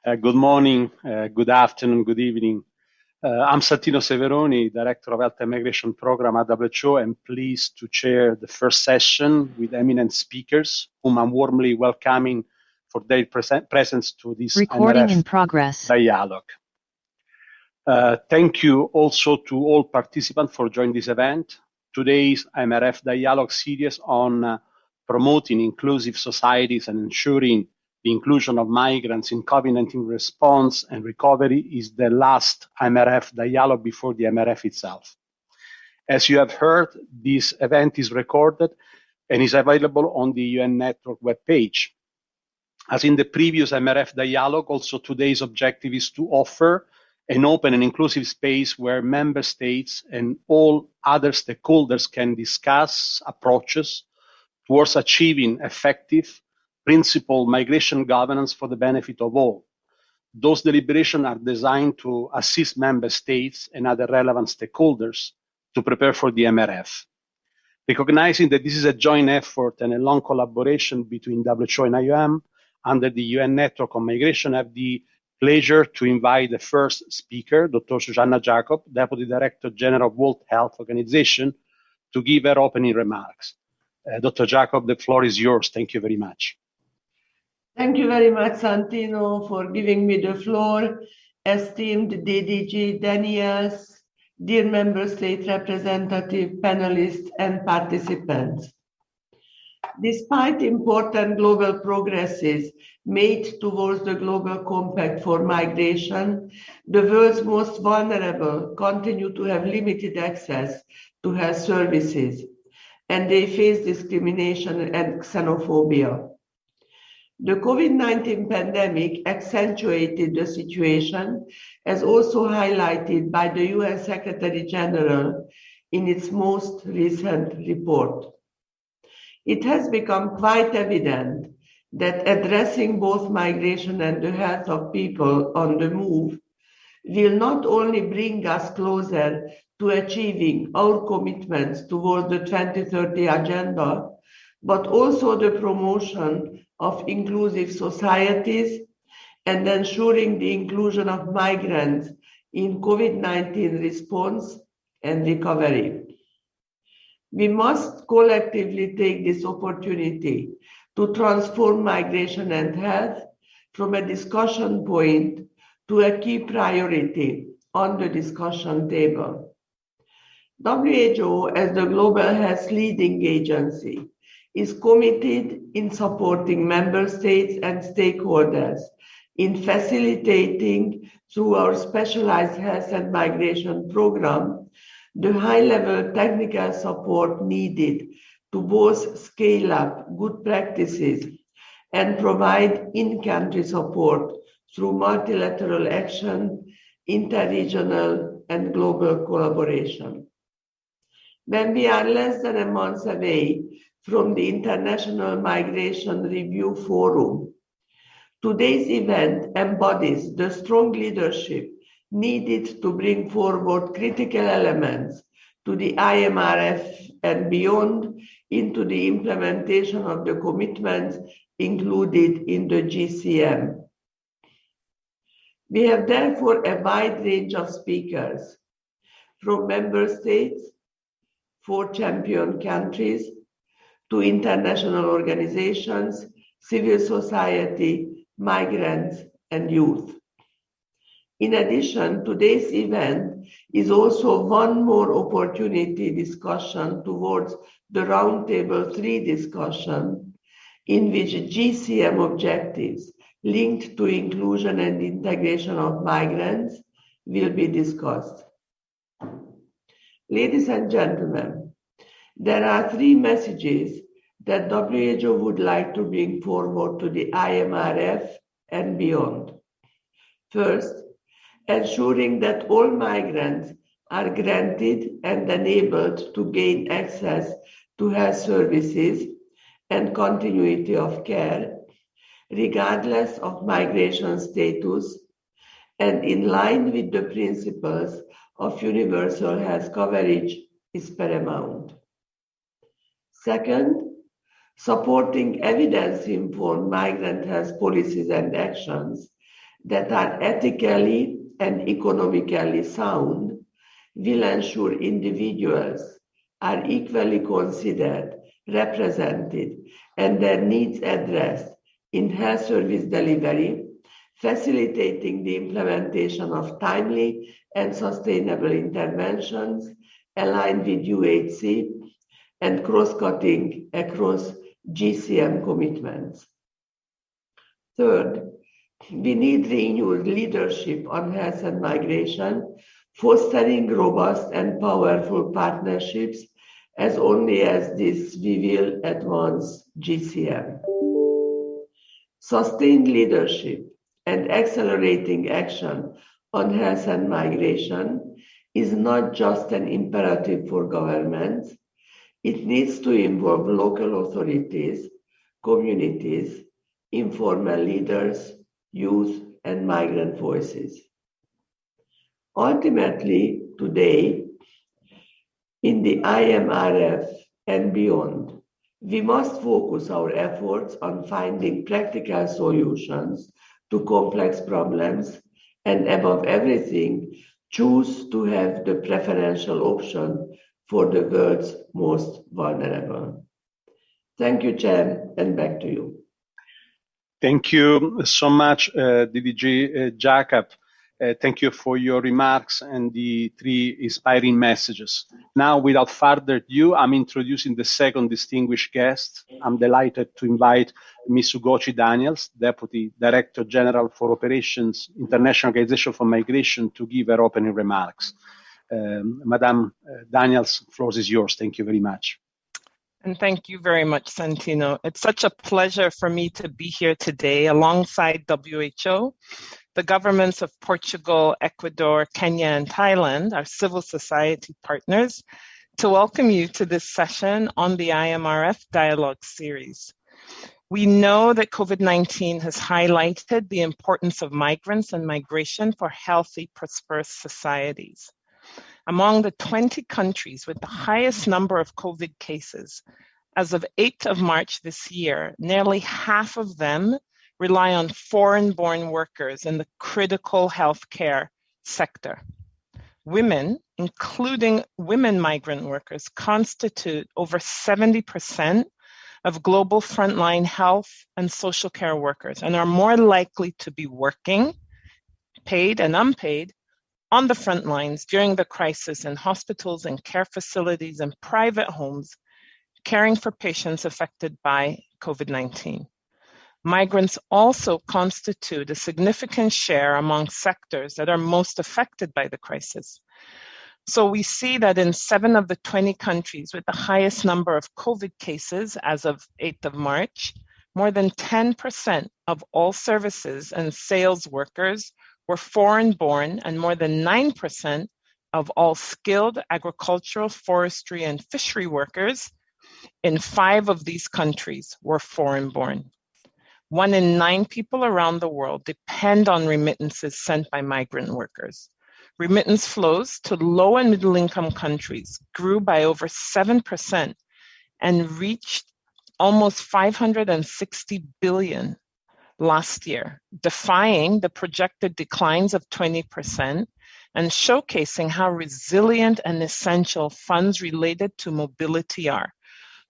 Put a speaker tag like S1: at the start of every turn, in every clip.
S1: Good morning, good afternoon, good evening. I'm Santino Severoni, Director of Health and Migration Program at WHO, and pleased to chair the first session with eminent speakers, whom I'm warmly welcoming for their presence to this
S2: Recording in progress.
S1: dialogue. Thank you also to all participants for joining this event. Today's MRF Dialogue series on promoting inclusive societies and ensuring the inclusion of migrants in COVID-19 response and recovery is the last MRF dialogue before the MRF itself. As you have heard, this event is recorded and is available on the UN Network webpage. As in the previous MRF dialogue, also today's objective is to offer an open and inclusive space where member states and all other stakeholders can discuss approaches towards achieving effective principled migration governance for the benefit of all. Those deliberations are designed to assist member states and other relevant stakeholders to prepare for the MRF. Recognizing that this is a joint effort and a long collaboration between WHO and IOM under the UN Network on Migration, I have the pleasure to invite the first speaker, Dr. Susanna Jacob, Deputy Director General of World Health Organization, to give her opening remarks. Dr. Jacob, the floor is yours. Thank you very much.
S3: Thank you very much, Santino, for giving me the floor. Esteemed DDG Daniels, dear Member State representative, panelists, and participants. Despite important global progresses made towards the Global Compact for Migration, the world's most vulnerable continue to have limited access to health services, and they face discrimination and xenophobia. The COVID-19 pandemic accentuated the situation, as also highlighted by the UN Secretary General in its most recent report. It has become quite evident that addressing both migration and the health of people on the move will not only bring us closer to achieving our commitments towards the 2030 agenda, but also the promotion of inclusive societies and ensuring the inclusion of migrants in COVID-19 response and recovery. We must collectively take this opportunity to transform migration and health from a discussion point to a key priority on the discussion table. WHO, as the global health leading agency, is committed in supporting member states and stakeholders in facilitating, through our specialized health and migration program, the high-level technical support needed to both scale up good practices and provide in-country support through multilateral action, interregional and global collaboration. When we are less than a month away from the International Migration Review Forum, today's event embodies the strong leadership needed to bring forward critical elements to the IMRF and beyond into the implementation of the commitments included in the GCM. We have therefore a wide range of speakers, from member states, 4 champion countries, to international organizations, civil society, migrants, and youth. In addition, today's event is also one more opportunity discussion towards the Roundtable 3 discussion, in which GCM objectives linked to inclusion and integration of migrants will be discussed. Ladies and gentlemen, there are 3 messages that WHO would like to bring forward to the IMRF and beyond. First, ensuring that all migrants are granted and enabled to gain access to health services and continuity of care, regardless of migration status, and in line with the principles of universal health coverage is paramount. Second, supporting evidence-informed migrant health policies and actions that are ethically and economically sound will ensure individuals are equally considered, represented, and their needs addressed in health service delivery, facilitating the implementation of timely and sustainable interventions aligned with UHC and cross-cutting across GCM commitments. Third, we need renewed leadership on health and migration, fostering robust and powerful partnerships, as only as this we will advance GCM. Sustained leadership and accelerating action on health and migration is not just an imperative for governments. It needs to involve local authorities, communities, informal leaders, youth, and migrant voices. Ultimately, today, in the IMRF and beyond, we must focus our efforts on finding practical solutions to complex problems and, above everything, choose to have the preferential option for the world's most vulnerable. Thank you, Chair, and back to you.
S1: Thank you so much, DDG Jacob. Thank you for your remarks and the three inspiring messages. Now, without further ado, I'm introducing the second distinguished guest. I'm delighted to invite Misugochi Daniels, Deputy Director General for Operations, International Organization for Migration, to give her opening remarks. Madam Daniels, the floor is yours. Thank you very much.
S2: And thank you very much, Santino. It's such a pleasure for me to be here today alongside WHO, the governments of Portugal, Ecuador, Kenya, and Thailand, our civil society partners, to welcome you to this session on the IMRF Dialogue Series. We know that COVID-19 has highlighted the importance of migrants and migration for healthy, prosperous societies. Among the 20 countries with the highest number of COVID cases, as of 8th of March this year, nearly half of them rely on foreign-born workers in the critical healthcare sector. Women, including women migrant workers, constitute over 70% of global frontline health and social care workers and are more likely to be working, paid and unpaid, on the front lines during the crisis in hospitals and care facilities and private homes, caring for patients affected by COVID-19. Migrants also constitute a significant share among sectors that are most affected by the crisis. So we see that in 7 of the 20 countries with the highest number of COVID cases as of 8th of March, more than 10% of all services and sales workers were foreign-born, and more than 9% of all skilled agricultural, forestry, and fishery workers in 5 of these countries were foreign-born. 1 in 9 people around the world depend on remittances sent by migrant workers. Remittance flows to low and middle-income countries grew by over 7% and reached almost 560 billion last year, defying the projected declines of 20% and showcasing how resilient and essential funds related to mobility are,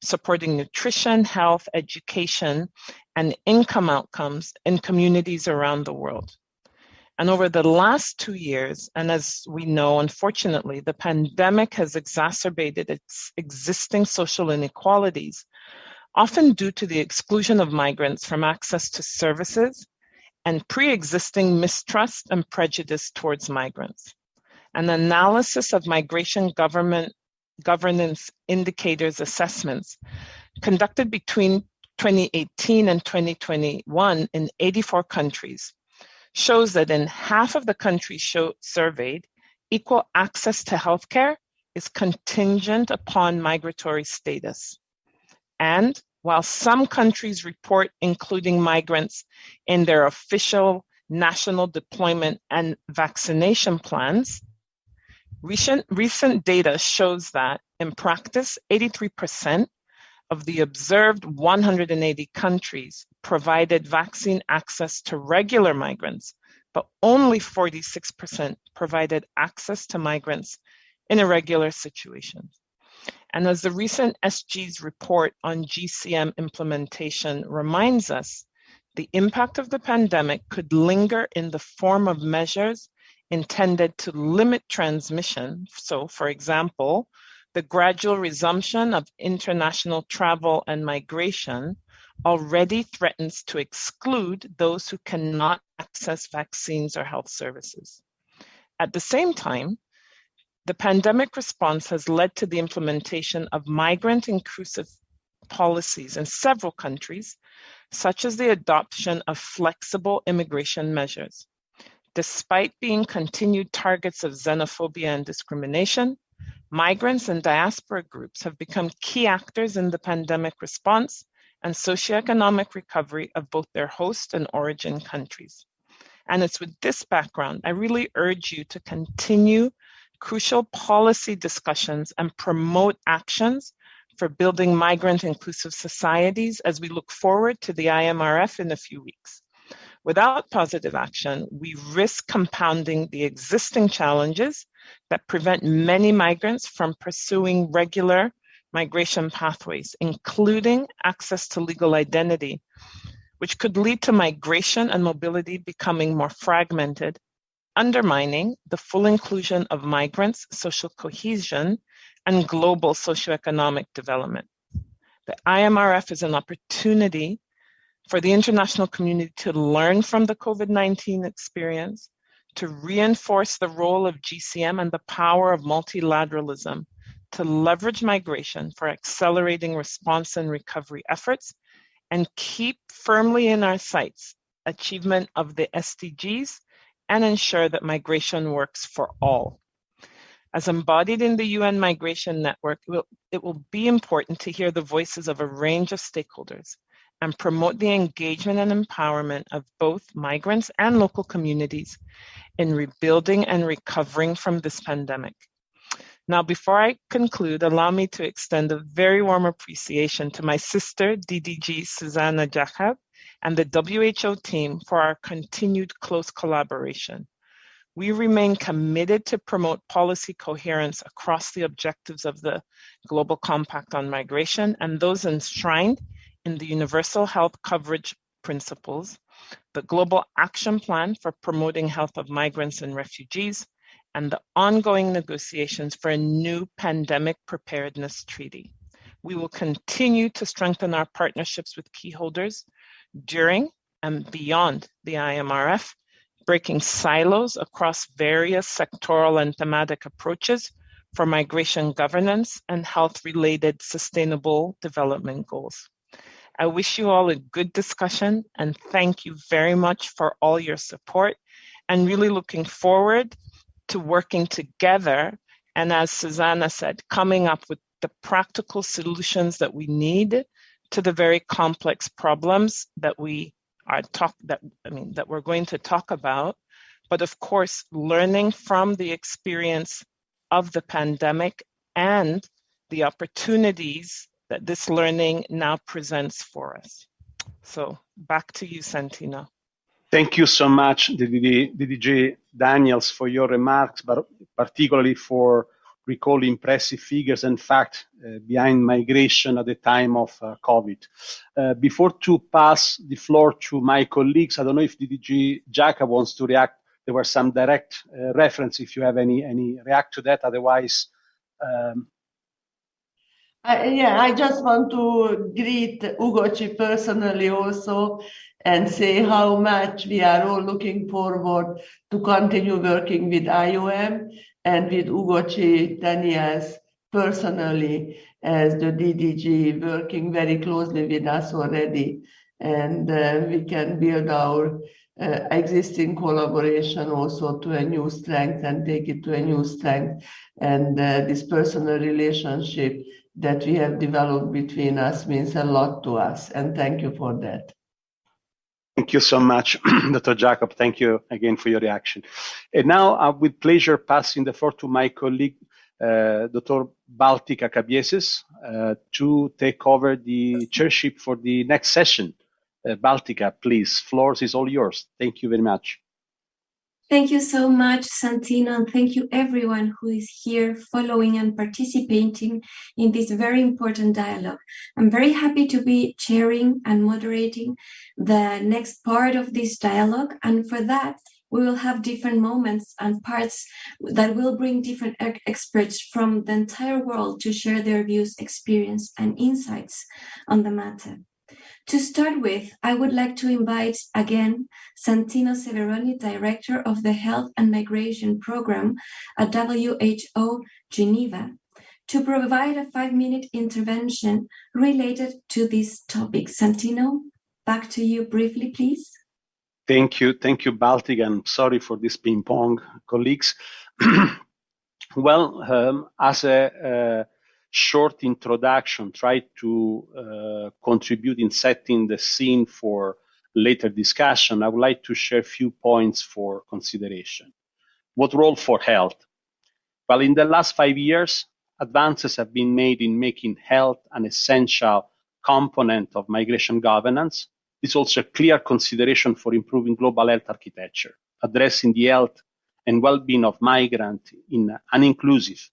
S2: supporting nutrition, health, education, and income outcomes in communities around the world. And over the last 2 years, and as we know, unfortunately, the pandemic has exacerbated its existing social inequalities, often due to the exclusion of migrants from access to services and pre-existing mistrust and prejudice towards migrants. An analysis of migration governance indicators assessments conducted between 2018 and 2021 in 84 countries shows that in half of the countries surveyed, equal access to healthcare is contingent upon migratory status. And while some countries report including migrants in their official national deployment and vaccination plans, recent data shows that, in practice, 83% of the observed 180 countries provided vaccine access to regular migrants, but only 46% provided access to migrants in irregular situations. And as the recent SG's report on GCM implementation reminds us, the impact of the pandemic could linger in the form of measures intended to limit transmission. So, for example, the gradual resumption of international travel and migration already threatens to exclude those who cannot access vaccines or health services. At the same time, the pandemic response has led to the implementation of migrant-inclusive policies in several countries, such as the adoption of flexible immigration measures. Despite being continued targets of xenophobia and discrimination, migrants and diaspora groups have become key actors in the pandemic response and socioeconomic recovery of both their host and origin countries. And it's with this background, I really urge you to continue crucial policy discussions and promote actions for building migrant-inclusive societies as we look forward to the IMRF in a few weeks. Without positive action, we risk compounding the existing challenges that prevent many migrants from pursuing regular migration pathways, including access to legal identity, which could lead to migration and mobility becoming more fragmented, undermining the full inclusion of migrants, social cohesion, and global socioeconomic development. The IMRF is an opportunity for the international community to learn from the COVID-19 experience, to reinforce the role of GCM and the power of multilateralism, to leverage migration for accelerating response and recovery efforts, and keep firmly in our sights achievement of the SDGs and ensure that migration works for all. As embodied in the UN Migration Network, it will be important to hear the voices of a range of stakeholders and promote the engagement and empowerment of both migrants and local communities in rebuilding and recovering from this pandemic. Now, before I conclude, allow me to extend a very warm appreciation to my sister, DDG Susanna Jacob, and the WHO team for our continued close collaboration. We remain committed to promote policy coherence across the objectives of the Global Compact on Migration and those enshrined in the Universal Health Coverage Principles, the Global Action Plan for Promoting Health of Migrants and Refugees, and the ongoing negotiations for a new pandemic preparedness treaty. We will continue to strengthen our partnerships with key holders during and beyond the IMRF, breaking silos across various sectoral and thematic approaches for migration governance and health-related sustainable development goals. I wish you all a good discussion and thank you very much for all your support and really looking forward to working together and, as Susanna said, coming up with the practical solutions that we need to the very complex problems that we're going to talk about, but of course, learning from the experience of the pandemic and the opportunities that this learning now presents for us. So back to you, Santino.
S1: Thank you so much, DDG Daniels, for your remarks, but particularly for recalling impressive figures and facts behind migration at the time of COVID. Before to pass the floor to my colleagues, I don't know if DDG Jacob wants to react. There were some direct reference, if you have any react to that. Otherwise,
S3: I just want to greet Misugochi personally also and say how much we are all looking forward to continue working with IOM and with Misugochi Daniels personally as the DDG, working very closely with us already. And we can build our existing collaboration also to a new strength and take it to a new strength. And this personal relationship that we have developed between us means a lot to us. And thank you for that.
S1: Thank you so much, Dr. Jacob. Thank you again for your reaction. And now, with pleasure, passing the floor to my colleague, Dr. Baltika Cabieses, to take over the chairship for the next session. Baltika, please, floor is all yours. Thank you very much.
S4: Thank you so much, Santino, and thank you everyone who is here following and participating in this very important dialogue. I'm very happy to be chairing and moderating the next part of this dialogue, and for that, we will have different moments and parts that will bring different experts from the entire world to share their views, experience, and insights on the matter. To start with, I would like to invite again Santino Severoni, Director of the Health and Migration Program at WHO Geneva, to provide a 5-minute intervention related to this topic. Santino, back to you briefly, please.
S1: Thank you, Baltic, and sorry for this ping pong, colleagues. Well, as a short introduction, try to contribute in setting the scene for later discussion, I would like to share a few points for consideration. What role for health? Well, in the last 5 years, advances have been made in making health an essential component of migration governance. This is also a clear consideration for improving global health architecture, addressing the health and well-being of migrants in an inclusive,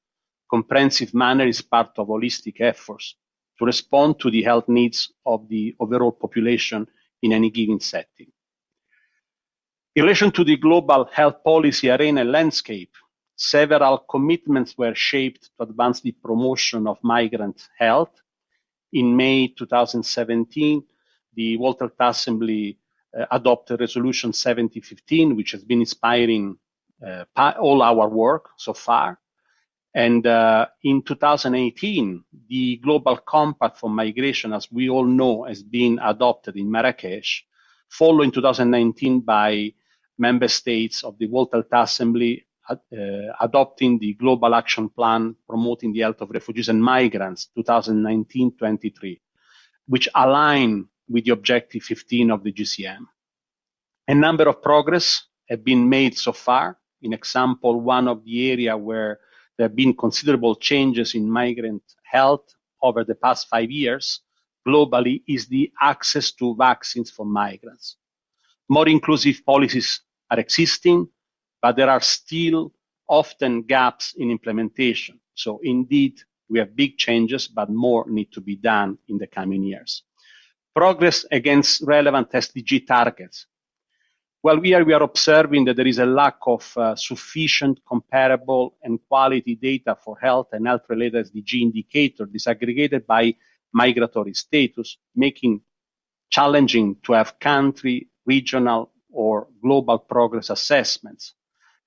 S1: comprehensive manner is part of holistic efforts to respond to the health needs of the overall population in any given setting. In relation to the global health policy arena landscape, several commitments were shaped to advance the promotion of migrant health. In May 2017, the World Health Assembly adopted Resolution 7015, which has been inspiring all our work so far. And in 2018, the Global Compact for Migration, as we all know, has been adopted in Marrakesh, followed in 2019 by member states of the World Health Assembly adopting the Global Action Plan promoting the health of refugees and migrants 2019-23, which align with the Objective 15 of the GCM. A number of progress have been made so far. In example, one of the area where there have been considerable changes in migrant health over the past 5 years globally is the access to vaccines for migrants. More inclusive policies are existing, but there are still often gaps in implementation. So indeed, we have big changes, but more need to be done in the coming years. Progress against relevant SDG targets. Well, we are observing that there is a lack of sufficient, comparable, and quality data for health and health-related SDG indicators disaggregated by migratory status, making challenging to have country, regional, or global progress assessments.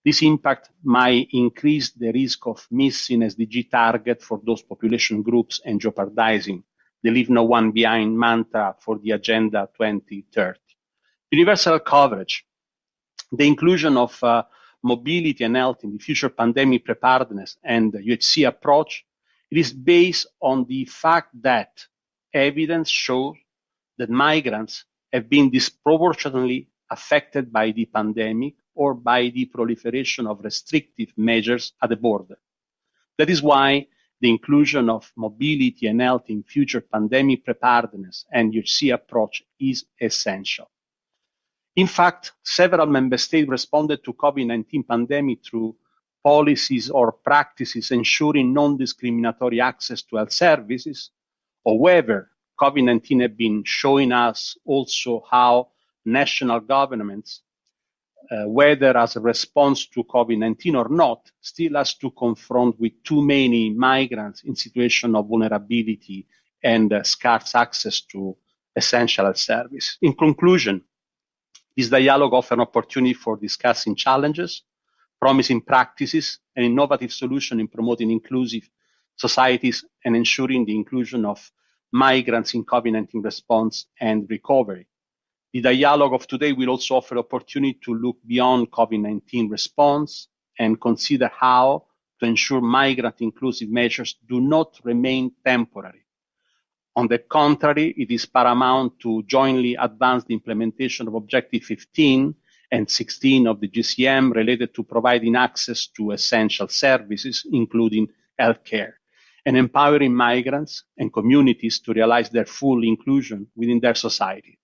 S1: This impact might increase the risk of missing SDG target for those population groups and jeopardizing the leave no one behind mantra for the Agenda 2030. Universal coverage. The inclusion of mobility and health in the future pandemic preparedness and the UHC approach, it is based on the fact that evidence shows that migrants have been disproportionately affected by the pandemic or by the proliferation of restrictive measures at the border. That is why the inclusion of mobility and health in future pandemic preparedness and UHC approach is essential. In fact, several member states responded to COVID-19 pandemic through policies or practices ensuring non-discriminatory access to health services. However, COVID-19 has been showing us also how national governments, whether as a response to COVID-19 or not, still has to confront with too many migrants in situation of vulnerability and scarce access to essential health service. In conclusion, this dialogue offers an opportunity for discussing challenges, promising practices, and innovative solutions in promoting inclusive societies and ensuring the inclusion of migrants in COVID-19 response and recovery. The dialogue of today will also offer opportunity to look beyond COVID-19 response and consider how to ensure migrant inclusive measures do not remain temporary. On the contrary, it is paramount to jointly advance the implementation of Objective 15 and 16 of the GCM related to providing access to essential services, including healthcare, and empowering migrants and communities to realize their full inclusion within their society.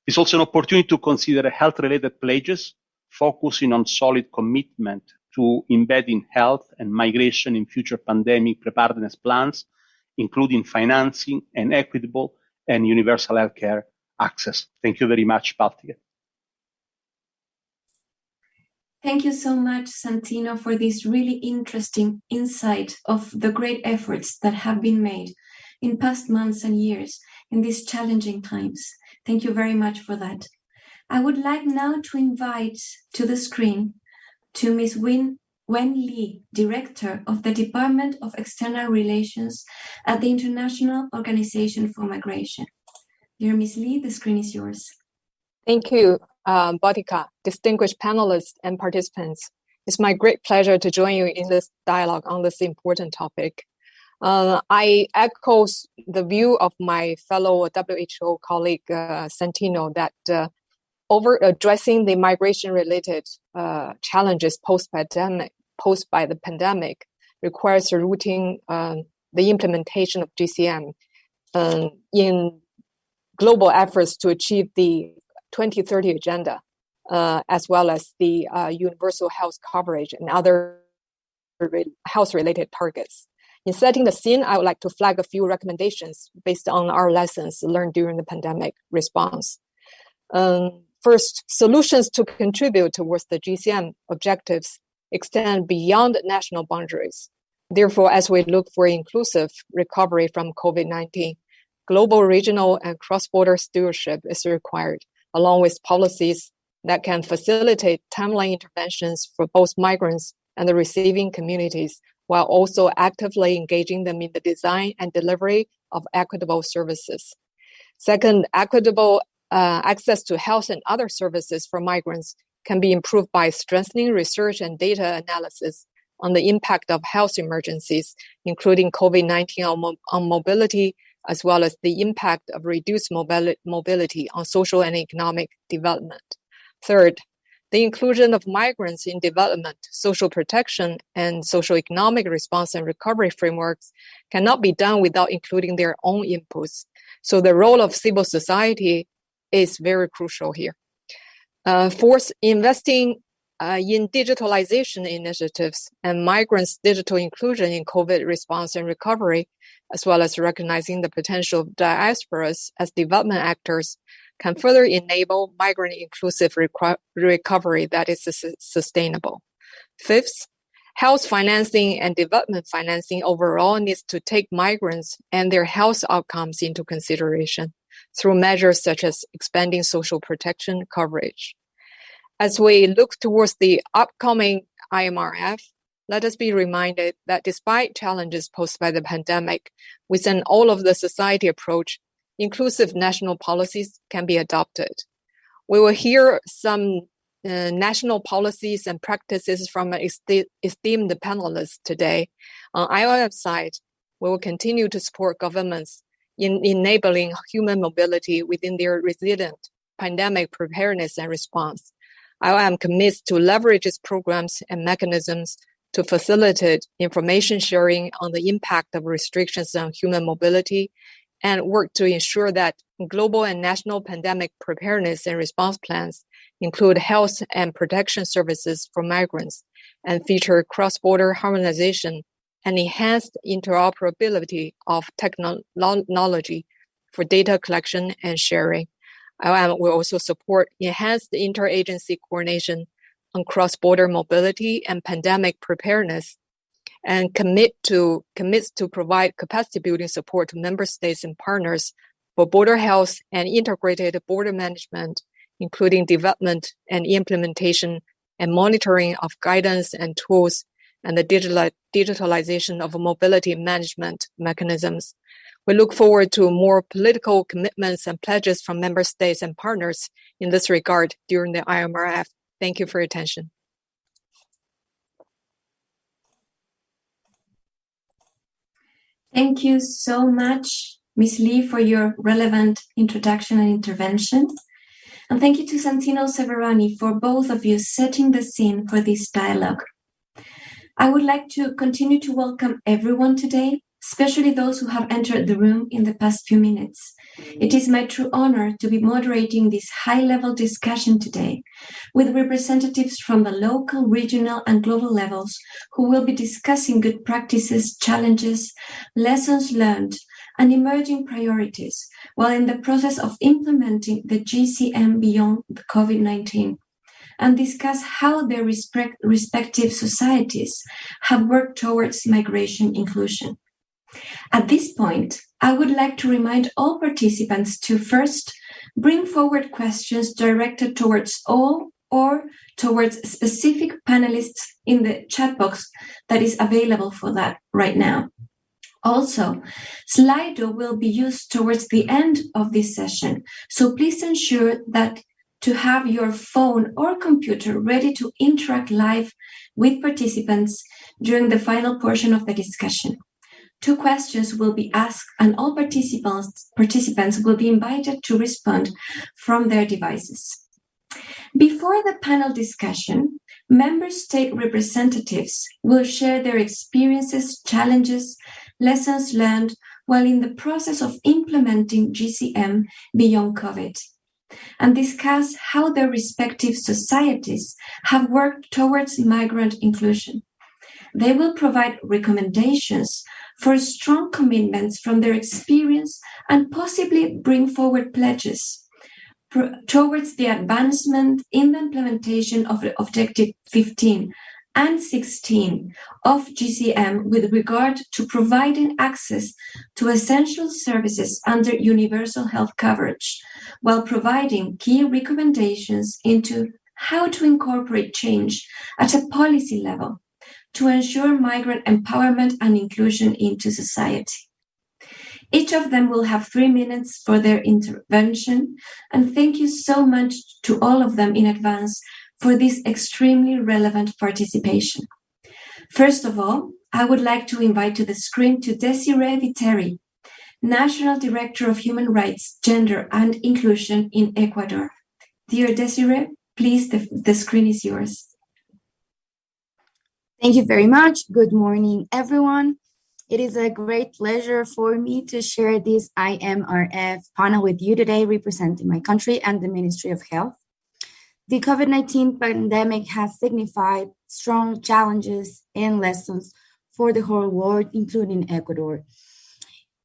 S1: It's also an opportunity to consider health-related pledges focusing on solid commitment to embedding health and migration in future pandemic preparedness plans, including financing and equitable and universal healthcare access. Thank you very much, Baltica.
S4: Thank you so much, Santino, for this really interesting insight of the great efforts that have been made in past months and years in these challenging times. Thank you very much for that. I would like now to invite to the screen to Ms. Wen Li, Director of the Department of External Relations at the International Organization for Migration. Dear Ms. Li, the screen is yours.
S5: Thank you, Baltica, distinguished panelists and participants. It's my great pleasure to join you in this dialogue on this important topic. I echo the view of my fellow WHO colleague, Santino, that over addressing the migration-related challenges posed by the pandemic requires routing the implementation of GCM in global efforts to achieve the 2030 agenda, as well as the universal health coverage and other health-related targets. In setting the scene, I would like to flag a few recommendations based on our lessons learned during the pandemic response. First, solutions to contribute towards the GCM objectives extend beyond national boundaries. Therefore, as we look for inclusive recovery from COVID-19, global, regional, and cross-border stewardship is required, along with policies that can facilitate timely interventions for both migrants and the receiving communities, while also actively engaging them in the design and delivery of equitable services. Second, equitable access to health and other services for migrants can be improved by strengthening research and data analysis on the impact of health emergencies, including COVID-19 on mobility, as well as the impact of reduced mobility on social and economic development. Third, the inclusion of migrants in development, social protection, and social economic response and recovery frameworks cannot be done without including their own inputs. So the role of civil society is very crucial here. Fourth, investing in digitalization initiatives and migrants' digital inclusion in COVID response and recovery, as well as recognizing the potential of diasporas as development actors, can further enable migrant inclusive recovery that is sustainable. Fifth, health financing and development financing overall needs to take migrants and their health outcomes into consideration through measures such as expanding social protection coverage. As we look towards the upcoming IMRF, let us be reminded that despite challenges posed by the pandemic, with an all-of-the-society approach, inclusive national policies can be adopted. We will hear some national policies and practices from esteemed panelists today. On IOM side, we will continue to support governments in enabling human mobility within their resilient pandemic preparedness and response. IOM commits to leverage its programs and mechanisms to facilitate information sharing on the impact of restrictions on human mobility and work to ensure that global and national pandemic preparedness and response plans include health and protection services for migrants and feature cross-border harmonization and enhanced interoperability of technology for data collection and sharing. IOM will also support enhanced interagency coordination on cross-border mobility and pandemic preparedness, and commits to provide capacity building support to member states and partners for border health and integrated border management, including development and implementation and monitoring of guidance and tools and the digitalization of mobility management mechanisms. We look forward to more political commitments and pledges from member states and partners in this regard during the IMRF. Thank you for your attention.
S4: Thank you so much, Ms. Lee, for your relevant introduction and intervention. And thank you to Santino Severani for both of you setting the scene for this dialogue. I would like to continue to welcome everyone today, especially those who have entered the room in the past few minutes. It is my true honor to be moderating this high-level discussion today with representatives from the local, regional, and global levels who will be discussing good practices, challenges, lessons learned, and emerging priorities while in the process of implementing the GCM beyond the COVID-19, and discuss how their respective societies have worked towards migration inclusion. At this point, I would like to remind all participants to first bring forward questions directed towards all or towards specific panelists in the chat box that is available for that right now. Also, Slido will be used towards the end of this session, so please ensure that to have your phone or computer ready to interact live with participants during the final portion of the discussion. 2 questions will be asked and all participants will be invited to respond from their devices. Before the panel discussion, member state representatives will share their experiences, challenges, lessons learned while in the process of implementing GCM beyond COVID, and discuss how their respective societies have worked towards migrant inclusion. They will provide recommendations for strong commitments from their experience and possibly bring forward pledges towards the advancement in the implementation of Objective 15 and 16 of GCM with regard to providing access to essential services under universal health coverage, while providing key recommendations into how to incorporate change at a policy level to ensure migrant empowerment and inclusion into society. Each of them will have 3 minutes for their intervention, and thank you so much to all of them in advance for this extremely relevant participation. First of all, I would like to invite to the screen to Desiree Viteri, National Director of Human Rights, Gender and Inclusion in Ecuador. Dear Desiree, please, the screen is yours.
S6: Thank you very much. Good morning, everyone. It is a great pleasure for me to share this IMRF panel with you today, representing my country and the Ministry of Health. The COVID-19 pandemic has signified strong challenges and lessons for the whole world, including Ecuador.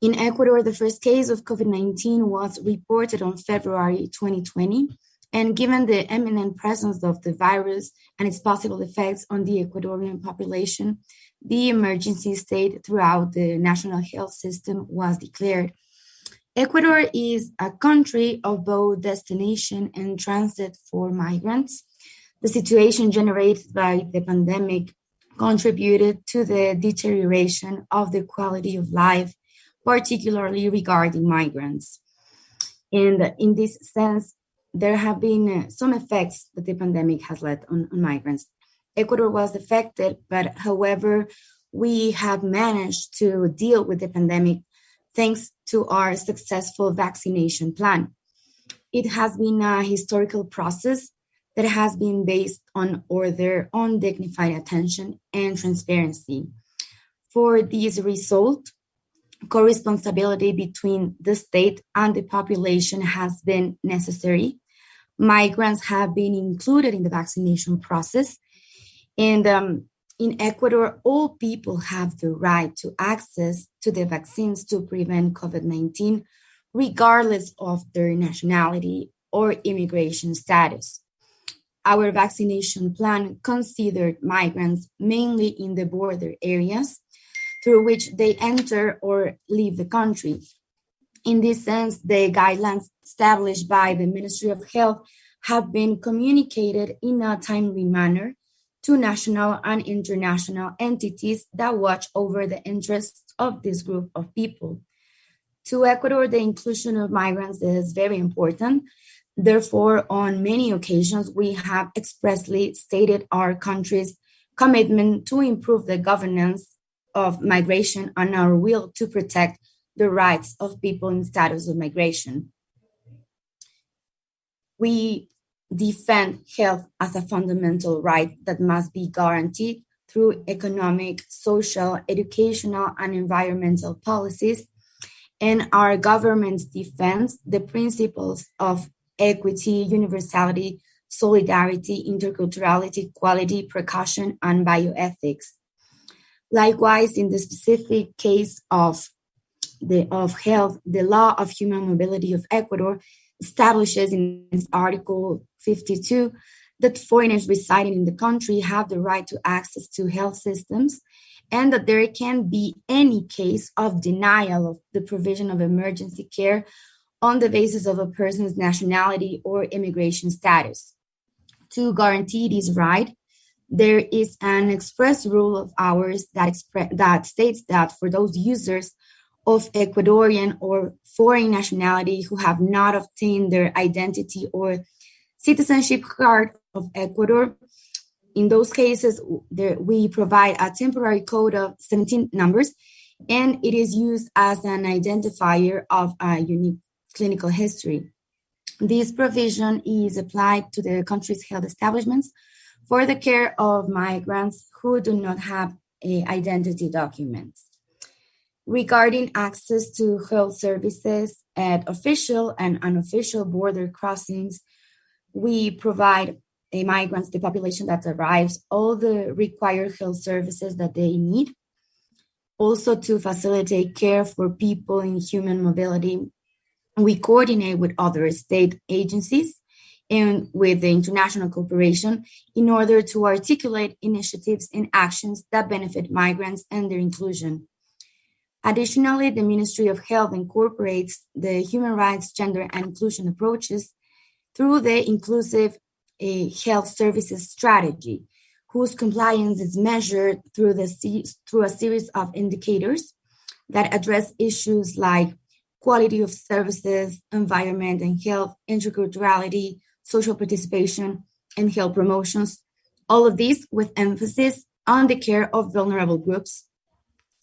S6: In Ecuador, the first case of COVID-19 was reported on February 2020, and given the imminent presence of the virus and its possible effects on the Ecuadorian population, the emergency state throughout the national health system was declared. Ecuador is a country of both destination and transit for migrants. The situation generated by the pandemic contributed to the deterioration of the quality of life, particularly regarding migrants. And in this sense, there have been some effects that the pandemic has led on migrants. Ecuador was affected, but however, we have managed to deal with the pandemic thanks to our successful vaccination plan. It has been a historical process that has been based on order, on dignified attention and transparency. For this result, co-responsibility between the state and the population has been necessary. Migrants have been included in the vaccination process. And in Ecuador, all people have the right to access to the vaccines to prevent COVID-19, regardless of their nationality or immigration status. Our vaccination plan considered migrants mainly in the border areas through which they enter or leave the country. In this sense, the guidelines established by the Ministry of Health have been communicated in a timely manner to national and international entities that watch over the interests of this group of people. To Ecuador, the inclusion of migrants is very important. Therefore, on many occasions, we have expressly stated our country's commitment to improve the governance of migration and our will to protect the rights of people in status of migration. We defend health as a fundamental right that must be guaranteed through economic, social, educational, and environmental policies, and our government's defense the principles of equity, universality, solidarity, interculturality, equality, precaution, and bioethics. Likewise, in the specific case of health, the law of human mobility of Ecuador establishes in Article 52 that foreigners residing in the country have the right to access to health systems, and that there can be any case of denial of the provision of emergency care on the basis of a person's nationality or immigration status. To guarantee this right, there is an express rule of ours that states that for those users of Ecuadorian or foreign nationality who have not obtained their identity or citizenship card of Ecuador, in those cases, we provide a temporary code of 17 numbers, and it is used as an identifier of a unique clinical history. This provision is applied to the country's health establishments for the care of migrants who do not have identity documents. Regarding access to health services at official and unofficial border crossings, we provide migrants, the population that arrives, all the required health services that they need. Also, to facilitate care for people in human mobility, we coordinate with other state agencies and with the international cooperation in order to articulate initiatives and actions that benefit migrants and their inclusion. Additionally, the Ministry of Health incorporates the human rights, gender, and inclusion approaches through the inclusive health services strategy, whose compliance is measured through a series of indicators that address issues like quality of services, environment and health, interculturality, social participation, and health promotions. All of these with emphasis on the care of vulnerable groups,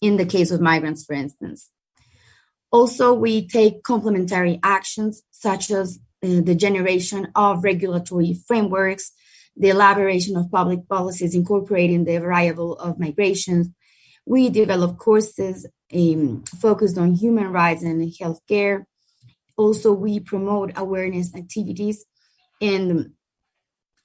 S6: in the case of migrants, for instance. Also, we take complementary actions such as the generation of regulatory frameworks, the elaboration of public policies incorporating the variable of migration. We develop courses focused on human rights and healthcare. Also, we promote awareness activities, and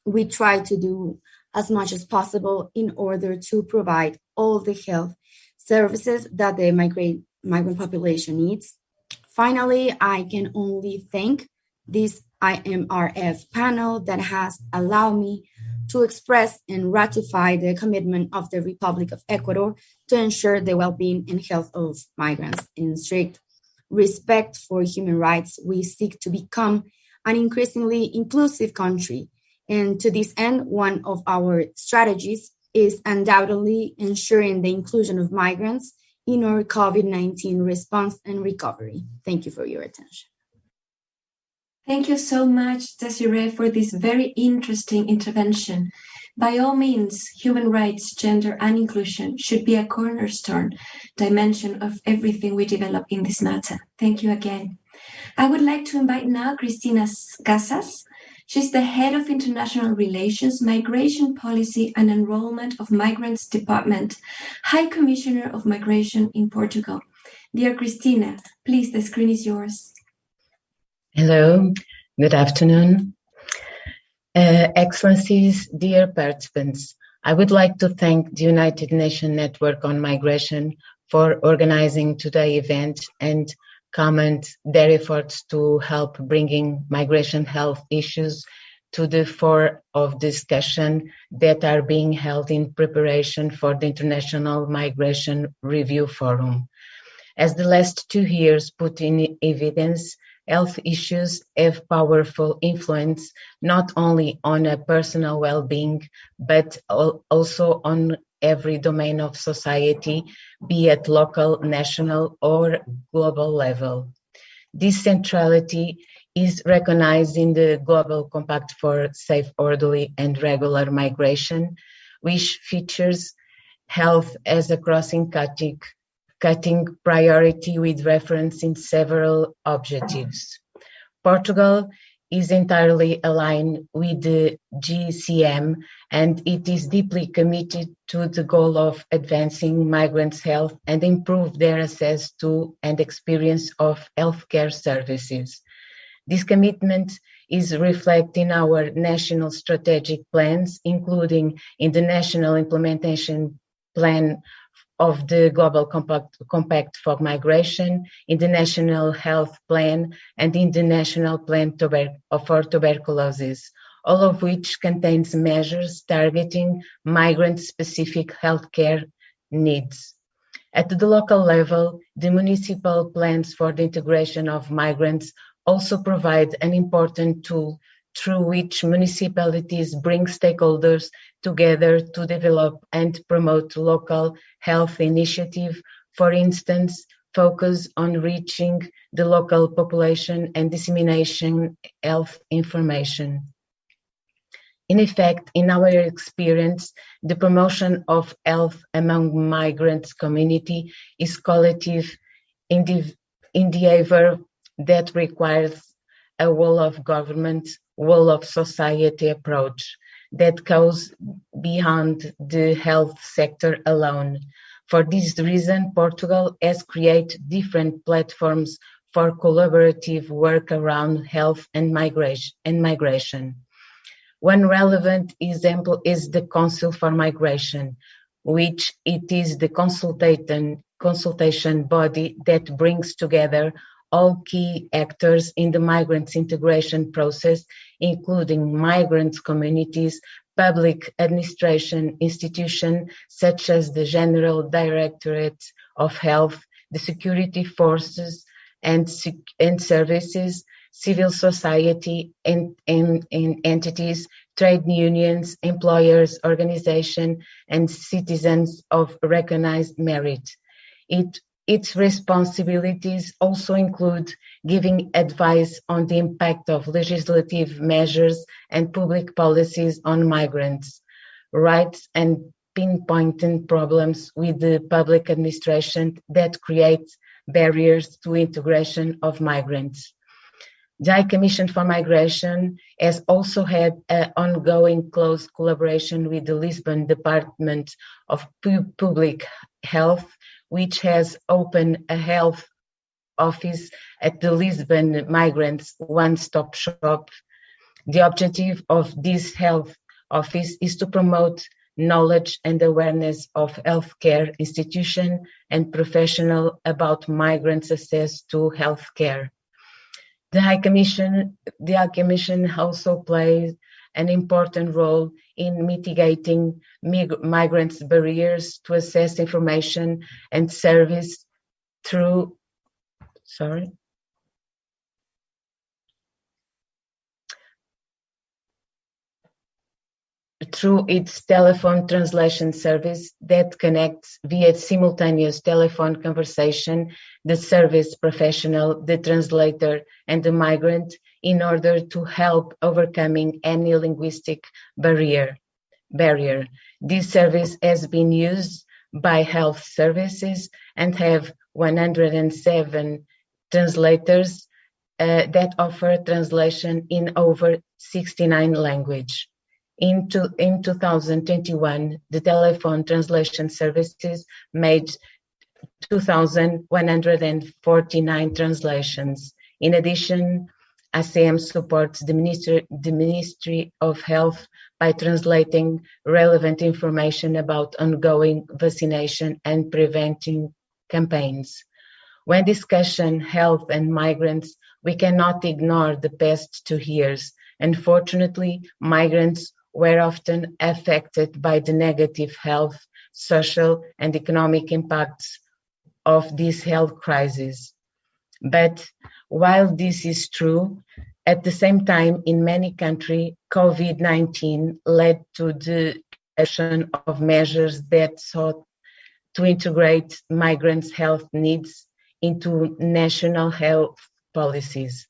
S6: we try to do as much as possible in order to provide all the health services that the migrant population needs. Finally, I can only thank this IMRF panel that has allowed me to express and ratify the commitment of the Republic of Ecuador to ensure the well-being and health of migrants. In strict respect for human rights, we seek to become an increasingly inclusive country. And to this end, one of our strategies is undoubtedly ensuring the inclusion of migrants in our COVID-19 response and recovery. Thank you for your attention.
S4: Thank you so much, Desiree, for this very interesting intervention. By all means, human rights, gender, and inclusion should be a cornerstone dimension of everything we develop in this matter. Thank you again. I would like to invite now Christina Casas. She's the head of International Relations, Migration Policy and Enrollment of Migrants Department, High Commissioner of Migration in Portugal. Dear Christina, please, the screen is yours.
S7: Hello, good afternoon. Excellencies, dear participants, I would like to thank the United Nations Network on Migration for organizing today's event and comment their efforts to help bringing migration health issues to the fore of discussion that are being held in preparation for the International Migration Review Forum. As the last 2 years put in evidence, health issues have powerful influence not only on a personal well-being, but also on every domain of society, be it local, national, or global level. This centrality is recognized in the Global Compact for Safe, Orderly, and Regular Migration, which features health as a crossing-cutting priority with reference in several objectives. Portugal is entirely aligned with the GCM, and it is deeply committed to the goal of advancing migrants' health and improve their access to and experience of healthcare services. This commitment is reflected in our national strategic plans, including in the National Implementation Plan of the Global Compact for Migration, in the National Health Plan, and in the National Plan for Tuberculosis, all of which contains measures targeting migrant-specific healthcare needs. At the local level, the municipal plans for the integration of migrants also provide an important tool through which municipalities bring stakeholders together to develop and promote local health initiatives, for instance, focus on reaching the local population and dissemination health information. In effect, in our experience, the promotion of health among migrants community is collective endeavor that requires a whole of government, whole of society approach that goes beyond the health sector alone. For this reason, Portugal has created different platforms for collaborative work around health and migration. One relevant example is the Council for Migration, which it is the consultation body that brings together all key actors in the migrants integration process, including migrants communities, public administration institutions such as the General Directorate of Health, the security forces and services, civil society and entities, trade unions, employers, organizations, and citizens of recognized merit. Its responsibilities also include giving advice on the impact of legislative measures and public policies on migrants' rights and pinpointing problems with the public administration that create barriers to integration of migrants. The High Commission for Migration has also had an ongoing close collaboration with the Lisbon Department of Public Health, which has opened a health office at the Lisbon Migrants One-Stop Shop. The objective of this health office is to promote knowledge and awareness of healthcare institutions and professionals about migrants' access to healthcare. The High Commission also plays an important role in mitigating migrants' barriers to access information and service through its telephone translation service that connects via simultaneous telephone conversation the service professional, the translator, and the migrant in order to help overcoming any linguistic barrier. This service has been used by health services and have 107 translators that offer translation in over 69 languages. In 2021, the telephone translation services made 2,149 translations. In addition, ACM supports the Ministry of Health by translating relevant information about ongoing vaccination and preventing campaigns. When discussing health and migrants, we cannot ignore the past 2 years. Unfortunately, migrants were often affected by the negative health, social, and economic impacts of this health crisis. But while this is true, at the same time, in many countries, COVID-19 led to the adoption of measures that sought to integrate migrants' health needs into national health policies.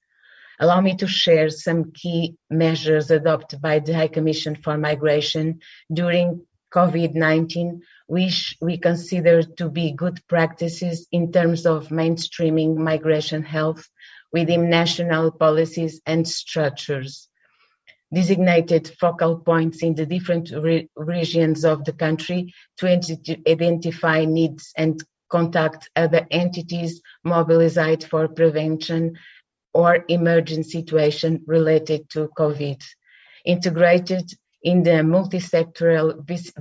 S7: Allow me to share some key measures adopted by the High Commission for Migration during COVID-19, which we consider to be good practices in terms of mainstreaming migration health within national policies and structures. Designated focal points in the different regions of the country to identify needs and contact other entities mobilized for prevention or emergent situation related to COVID. Integrated in the multi-sectoral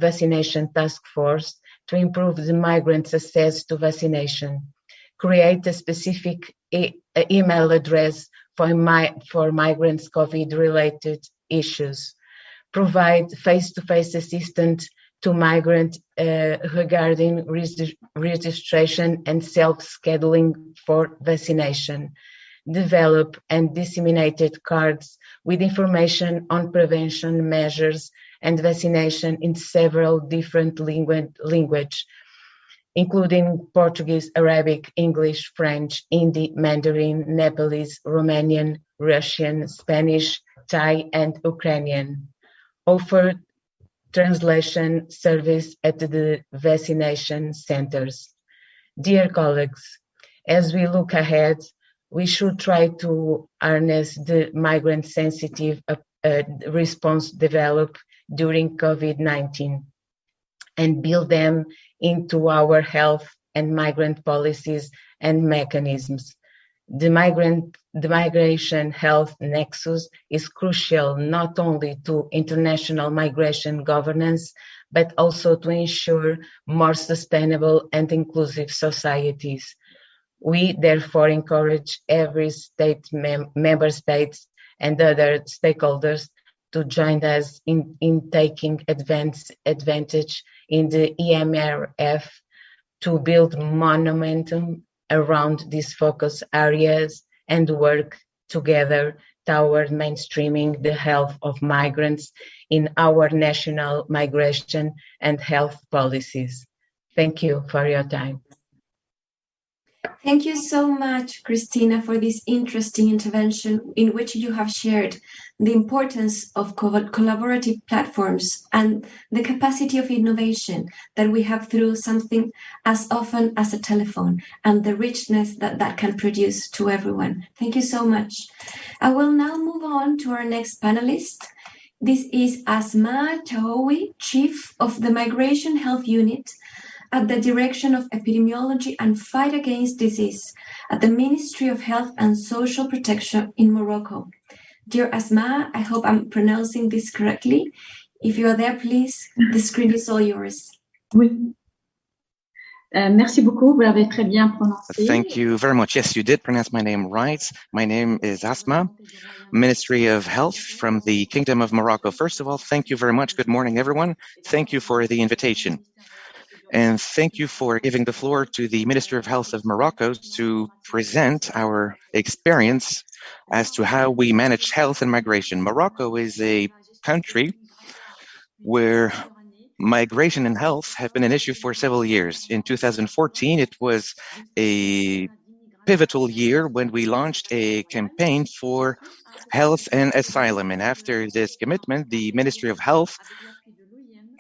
S7: vaccination task force to improve the migrants' access to vaccination. Create a specific email address for migrants' COVID-related issues. Provide face-to-face assistance to migrants regarding registration and self-scheduling for vaccination. Develop and disseminated cards with information on prevention measures and vaccination in several different languages, including Portuguese, Arabic, English, French, Hindi, Mandarin, Nepalese, Romanian, Russian, Spanish, Thai, and Ukrainian. Offer translation service at the vaccination centers. Dear colleagues, as we look ahead, we should try to harness the migrant-sensitive response developed during COVID-19 and build them into our health and migrant policies and mechanisms. The migration health nexus is crucial not only to international migration governance, but also to ensure more sustainable and inclusive societies. We therefore encourage every state, member states and other stakeholders to join us in taking advantage in the EMRF to build momentum around these focus areas and work together toward mainstreaming the health of migrants in our national migration and health policies. Thank you for your time.
S4: Thank you so much, Christina, for this interesting intervention in which you have shared the importance of collaborative platforms and the capacity of innovation that we have through something as often as a telephone and the richness that that can produce to everyone. Thank you so much. I will now move on to our next panelist. This is Asma Touhou, Chief of the Migration Health Unit at the Direction of Epidemiology and Fight Against Disease at the Ministry of Health and Social Protection in Morocco. Dear Asma, I hope I'm pronouncing this correctly. If you are there, please, the screen is all yours.
S8: Oui. Merci beaucoup, vous l'avez très bien prononcé.
S9: Thank you very much. Yes, you did pronounce my name right. My name is Asma, Ministry of Health from the Kingdom of Morocco. First of all, thank you very much. Good morning, everyone. Thank you for the invitation. And thank you for giving the floor to the Minister of Health of Morocco to present our experience as to how we manage health and migration. Morocco is a country where migration and health have been an issue for several years. In 2014, it was a pivotal year when we launched a campaign for health and asylum. And after this commitment, the Ministry of Health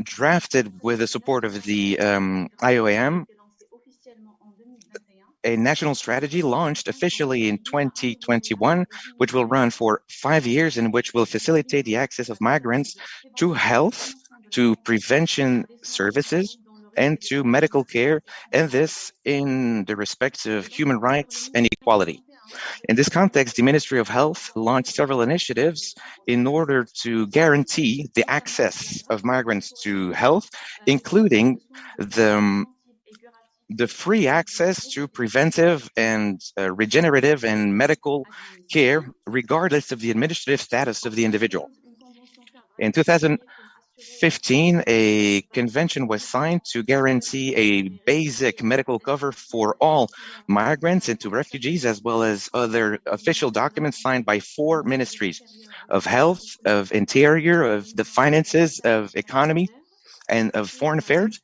S9: drafted, with the support of the IOM, a national strategy launched officially in 2021, which will run for 5 years and which will facilitate the access of migrants to health, to prevention services, and to medical care, and this in the respect of human rights and equality. In this context, the Ministry of Health launched several initiatives in order to guarantee the access of migrants to health, including the free access to preventive and regenerative and medical care, regardless of the administrative status of the individual. In 2015, a convention was signed to guarantee a basic medical cover for all migrants and to refugees, as well as other official documents signed by 4 ministries of health, of interior, of the finances, of economy, and of foreign affairs,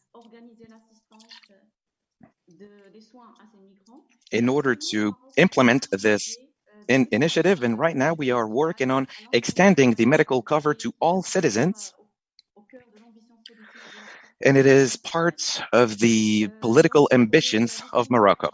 S9: in order to implement this initiative. And right now we are working on extending the medical cover to all citizens. And it is part of the political ambitions of Morocco.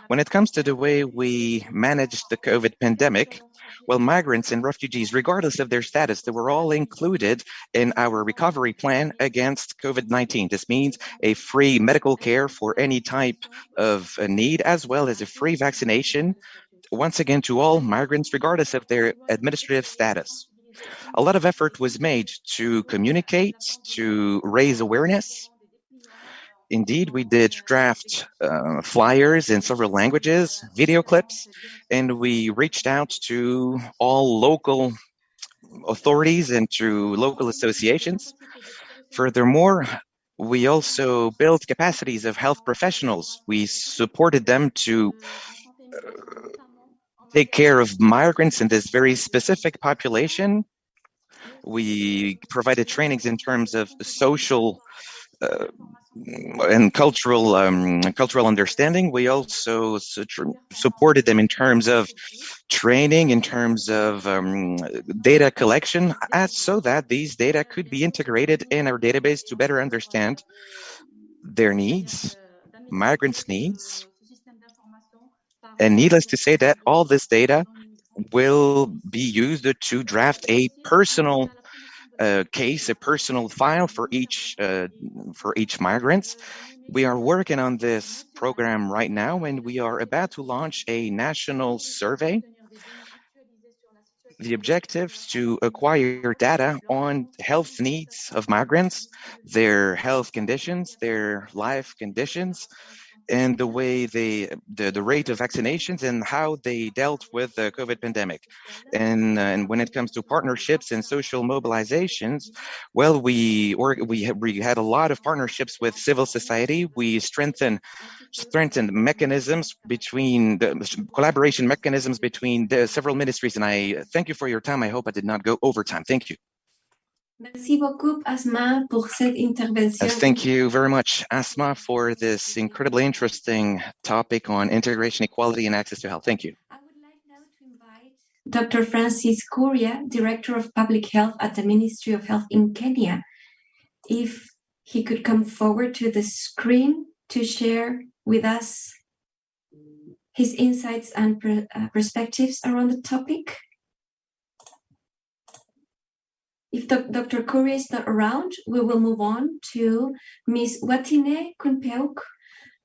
S9: When it comes to the way we managed the COVID pandemic, well, migrants and refugees, regardless of their status, they were all included in our recovery plan against COVID-19. This means a free medical care for any type of need, as well as a free vaccination, once again, to all migrants, regardless of their administrative status. A lot of effort was made to communicate, to raise awareness. Indeed, we did draft flyers in several languages, video clips, and we reached out to all local authorities and to local associations. Furthermore, we also built capacities of health professionals. We supported them to take care of migrants in this very specific population. We provided trainings in terms of social and cultural understanding. We also supported them in terms of training, in terms of data collection, so that these data could be integrated in our database to better understand their needs, migrants' needs. And needless to say that all this data will be used to draft a personal case, a personal file for each migrant. We are working on this program right now, and we are about to launch a national survey. The objective is to acquire data on health needs of migrants, their health conditions, their life conditions, and the way the rate of vaccinations and how they dealt with the COVID pandemic. And when it comes to partnerships and social mobilizations, well, we had a lot of partnerships with civil society. We strengthened mechanisms between the collaboration mechanisms between the several ministries. And I thank you for your time. I hope I did not go over time. Thank you.
S4: Merci beaucoup, Asma, pour cette intervention.
S9: Thank you very much, Asma, for this incredibly interesting topic on integration, equality, and access to health. Thank you.
S4: I would like now to invite Dr. Francis Kuria, Director of Public Health at the Ministry of Health in Kenya, if he could come forward to the screen to share with us his insights and perspectives around the topic. If Dr. Kuria is not around, we will move on to Ms. Watine Kunpeuk,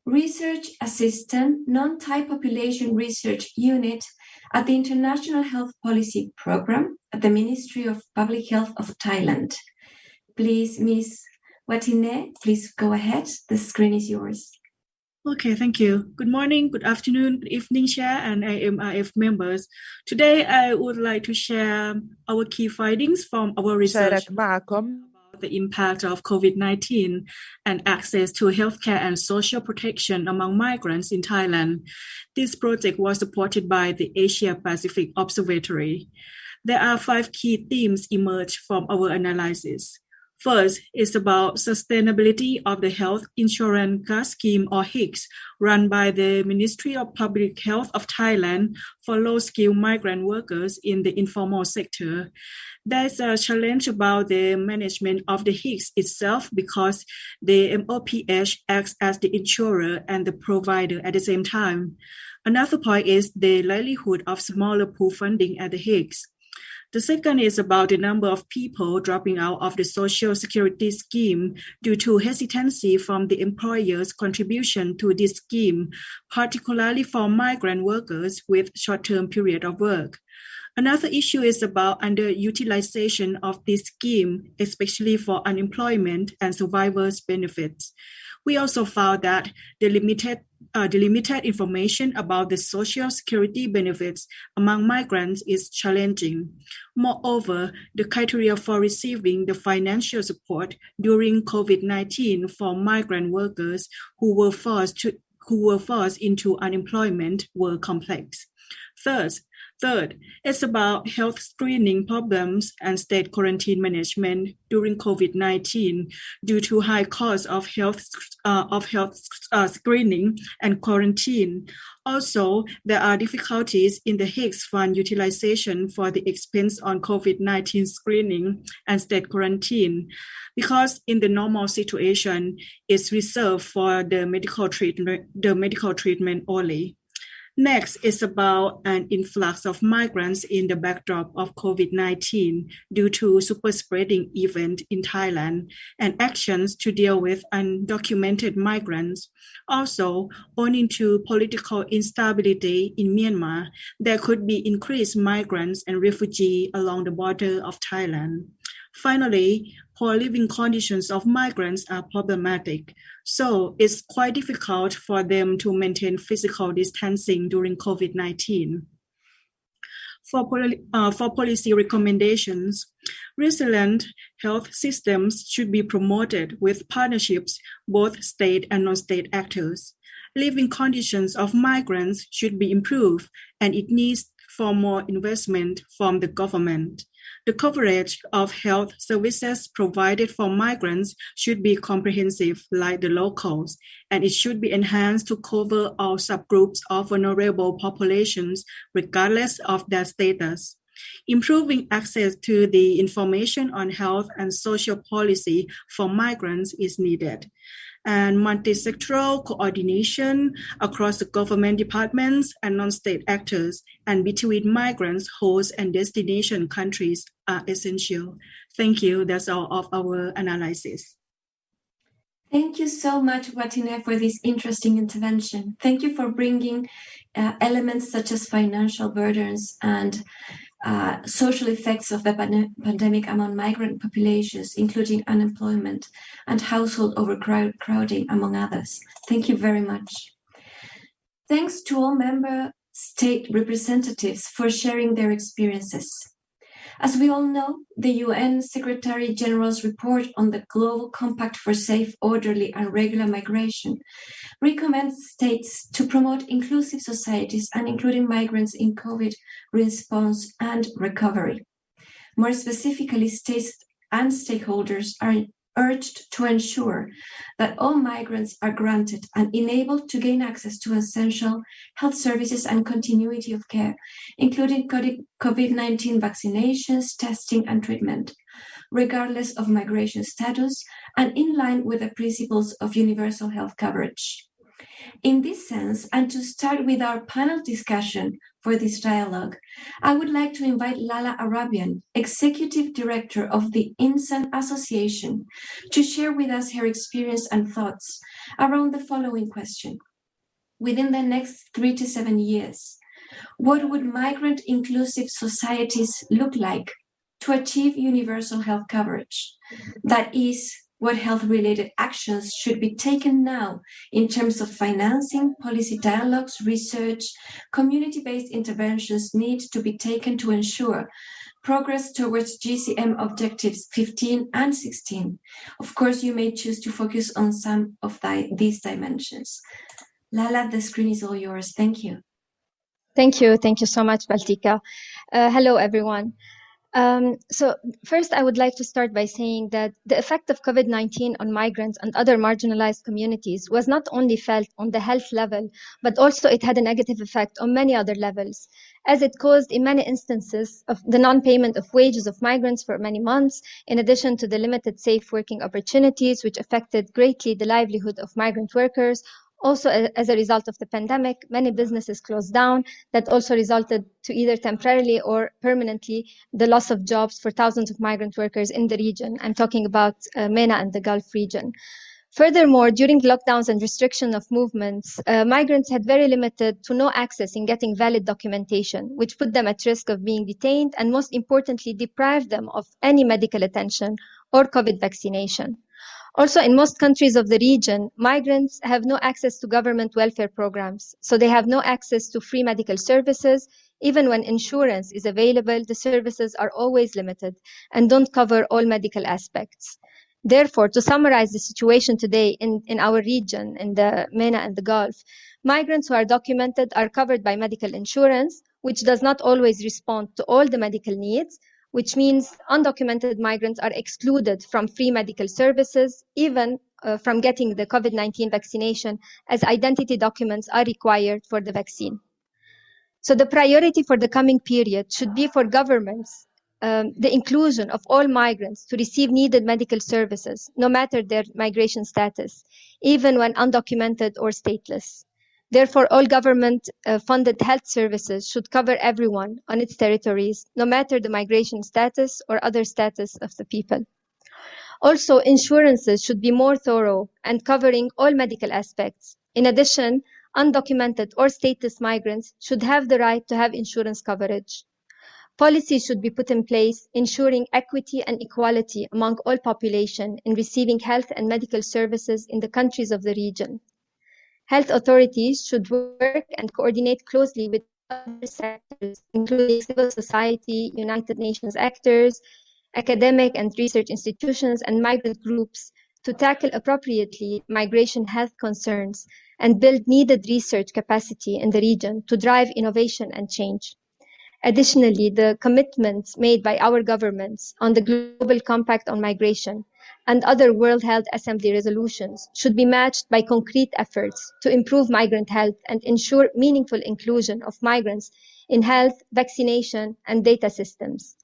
S4: Research Assistant, Non-Thai Population Research Unit at the International Health Policy Program at the Ministry of Public Health of Thailand. Please, Ms. Watine, please go ahead. The screen is yours.
S10: Okay, thank you. Good morning, good afternoon, good evening, Chair and AMRF members. Today, I would like to share our key findings from our research about the impact of COVID-19 and access to healthcare and social protection among migrants in Thailand. This project was supported by the Asia Pacific Observatory. There are 5 key themes emerged from our analysis. First is about sustainability of the Health Insurance Card Scheme, or HICS, run by the Ministry of Public Health of Thailand for low-skilled migrant workers in the informal sector. There's a challenge about the management of the HICS itself because the MOPH acts as the insurer and the provider at the same time. Another point is the likelihood of smaller pool funding at the HICS. The second is about the number of people dropping out of the Social Security scheme due to hesitancy from the employer's contribution to this scheme, particularly for migrant workers with short-term period of work. Another issue is about underutilization of this scheme, especially for unemployment and survivors' benefits. We also found that the limited information about the Social Security benefits among migrants is challenging. Moreover, the criteria for receiving the financial support during COVID-19 for migrant workers who were forced into unemployment were complex. Third, Third, it's about health screening problems and state quarantine management during COVID-19 due to high costs of health screening and quarantine. Also, there are difficulties in the HIGS fund utilization for the expense on COVID-19 screening and state quarantine, because in the normal situation, it's reserved for the medical treatment only. Next is about an influx of migrants in the backdrop of COVID-19 due to super spreading event in Thailand and actions to deal with undocumented migrants. Also, owing to political instability in Myanmar, there could be increased migrants and refugees along the border of Thailand. Finally, poor living conditions of migrants are problematic, so it's quite difficult for them to maintain physical distancing during COVID-19. For policy recommendations, resilient health systems should be promoted with partnerships, both state and non-state actors. Living conditions of migrants should be improved, and it needs for more investment from the government. The coverage of health services provided for migrants should be comprehensive like the locals, and it should be enhanced to cover all subgroups of vulnerable populations regardless of their status. Improving access to the information on health and social policy for migrants is needed. And multi-sectoral coordination across the government departments and non-state actors and between migrants, host and destination countries are essential. Thank you. That's all of our analysis.
S4: Thank you so much, Watine, for this interesting intervention. Thank you for bringing elements such as financial burdens and social effects of the pandemic among migrant populations, including unemployment and household overcrowding, among others. Thank you very much. Thanks to all member state representatives for sharing their experiences. As we all know, the UN Secretary General's report on the Global Compact for Safe, Orderly and Regular Migration recommends states to promote inclusive societies and including migrants in COVID response and recovery. More specifically, states and stakeholders are urged to ensure that all migrants are granted and enabled to gain access to essential health services and continuity of care, including COVID-19 vaccinations, testing, and treatment, regardless of migration status and in line with the principles of universal health coverage. In this sense, and to start with our panel discussion for this dialogue, I would like to invite Lala Arabian, Executive Director of the INSAN Association, to share with us her experience and thoughts around the following question. Within the next 3 to 7 years, what would migrant inclusive societies look like to achieve universal health coverage? That is, what health-related actions should be taken now in terms of financing, policy dialogues, research, community-based interventions need to be taken to ensure progress towards GCM objectives 15 and 16. Of course, you may choose to focus on some of these dimensions. Lala, the screen is all yours. Thank you.
S11: Thank you. Thank you so much, Baltika. Hello, everyone. So first, I would like to start by saying that the effect of COVID-19 on migrants and other marginalized communities was not only felt on the health level, but also it had a negative effect on many other levels, as it caused in many instances of the non-payment of wages of migrants for many months, in addition to the limited safe working opportunities, which affected greatly the livelihood of migrant workers. Also, as a result of the pandemic, many businesses closed down. That also resulted to either temporarily or permanently the loss of jobs for thousands of migrant workers in the region. I'm talking about MENA and the Gulf region. Furthermore, during lockdowns and restriction of movements, migrants had very limited to no access in getting valid documentation, which put them at risk of being detained and, most importantly, deprived them of any medical attention or COVID vaccination. Also, in most countries of the region, migrants have no access to government welfare programs, so they have no access to free medical services. Even when insurance is available, the services are always limited and don't cover all medical aspects. Therefore, to summarize the situation today in our region, in the MENA and the Gulf, migrants who are documented are covered by medical insurance, which does not always respond to all the medical needs, which means undocumented migrants are excluded from free medical services, even from getting the COVID-19 vaccination, as identity documents are required for the vaccine. So the priority for the coming period should be for governments, the inclusion of all migrants to receive needed medical services, no matter their migration status, even when undocumented or stateless. Therefore, all government-funded health services should cover everyone on its territories, no matter the migration status or other status of the people. Also, insurances should be more thorough and covering all medical aspects. In addition, undocumented or stateless migrants should have the right to have insurance coverage. Policies should be put in place ensuring equity and equality among all population in receiving health and medical services in the countries of the region. Health authorities should work and coordinate closely with other sectors, including civil society, United Nations actors, academic and research institutions, and migrant groups to tackle appropriately migration health concerns and build needed research capacity in the region to drive innovation and change. Additionally, the commitments made by our governments on the Global Compact on Migration and other World Health Assembly resolutions should be matched by concrete efforts to improve migrant health and ensure meaningful inclusion of migrants in health, vaccination, and data systems.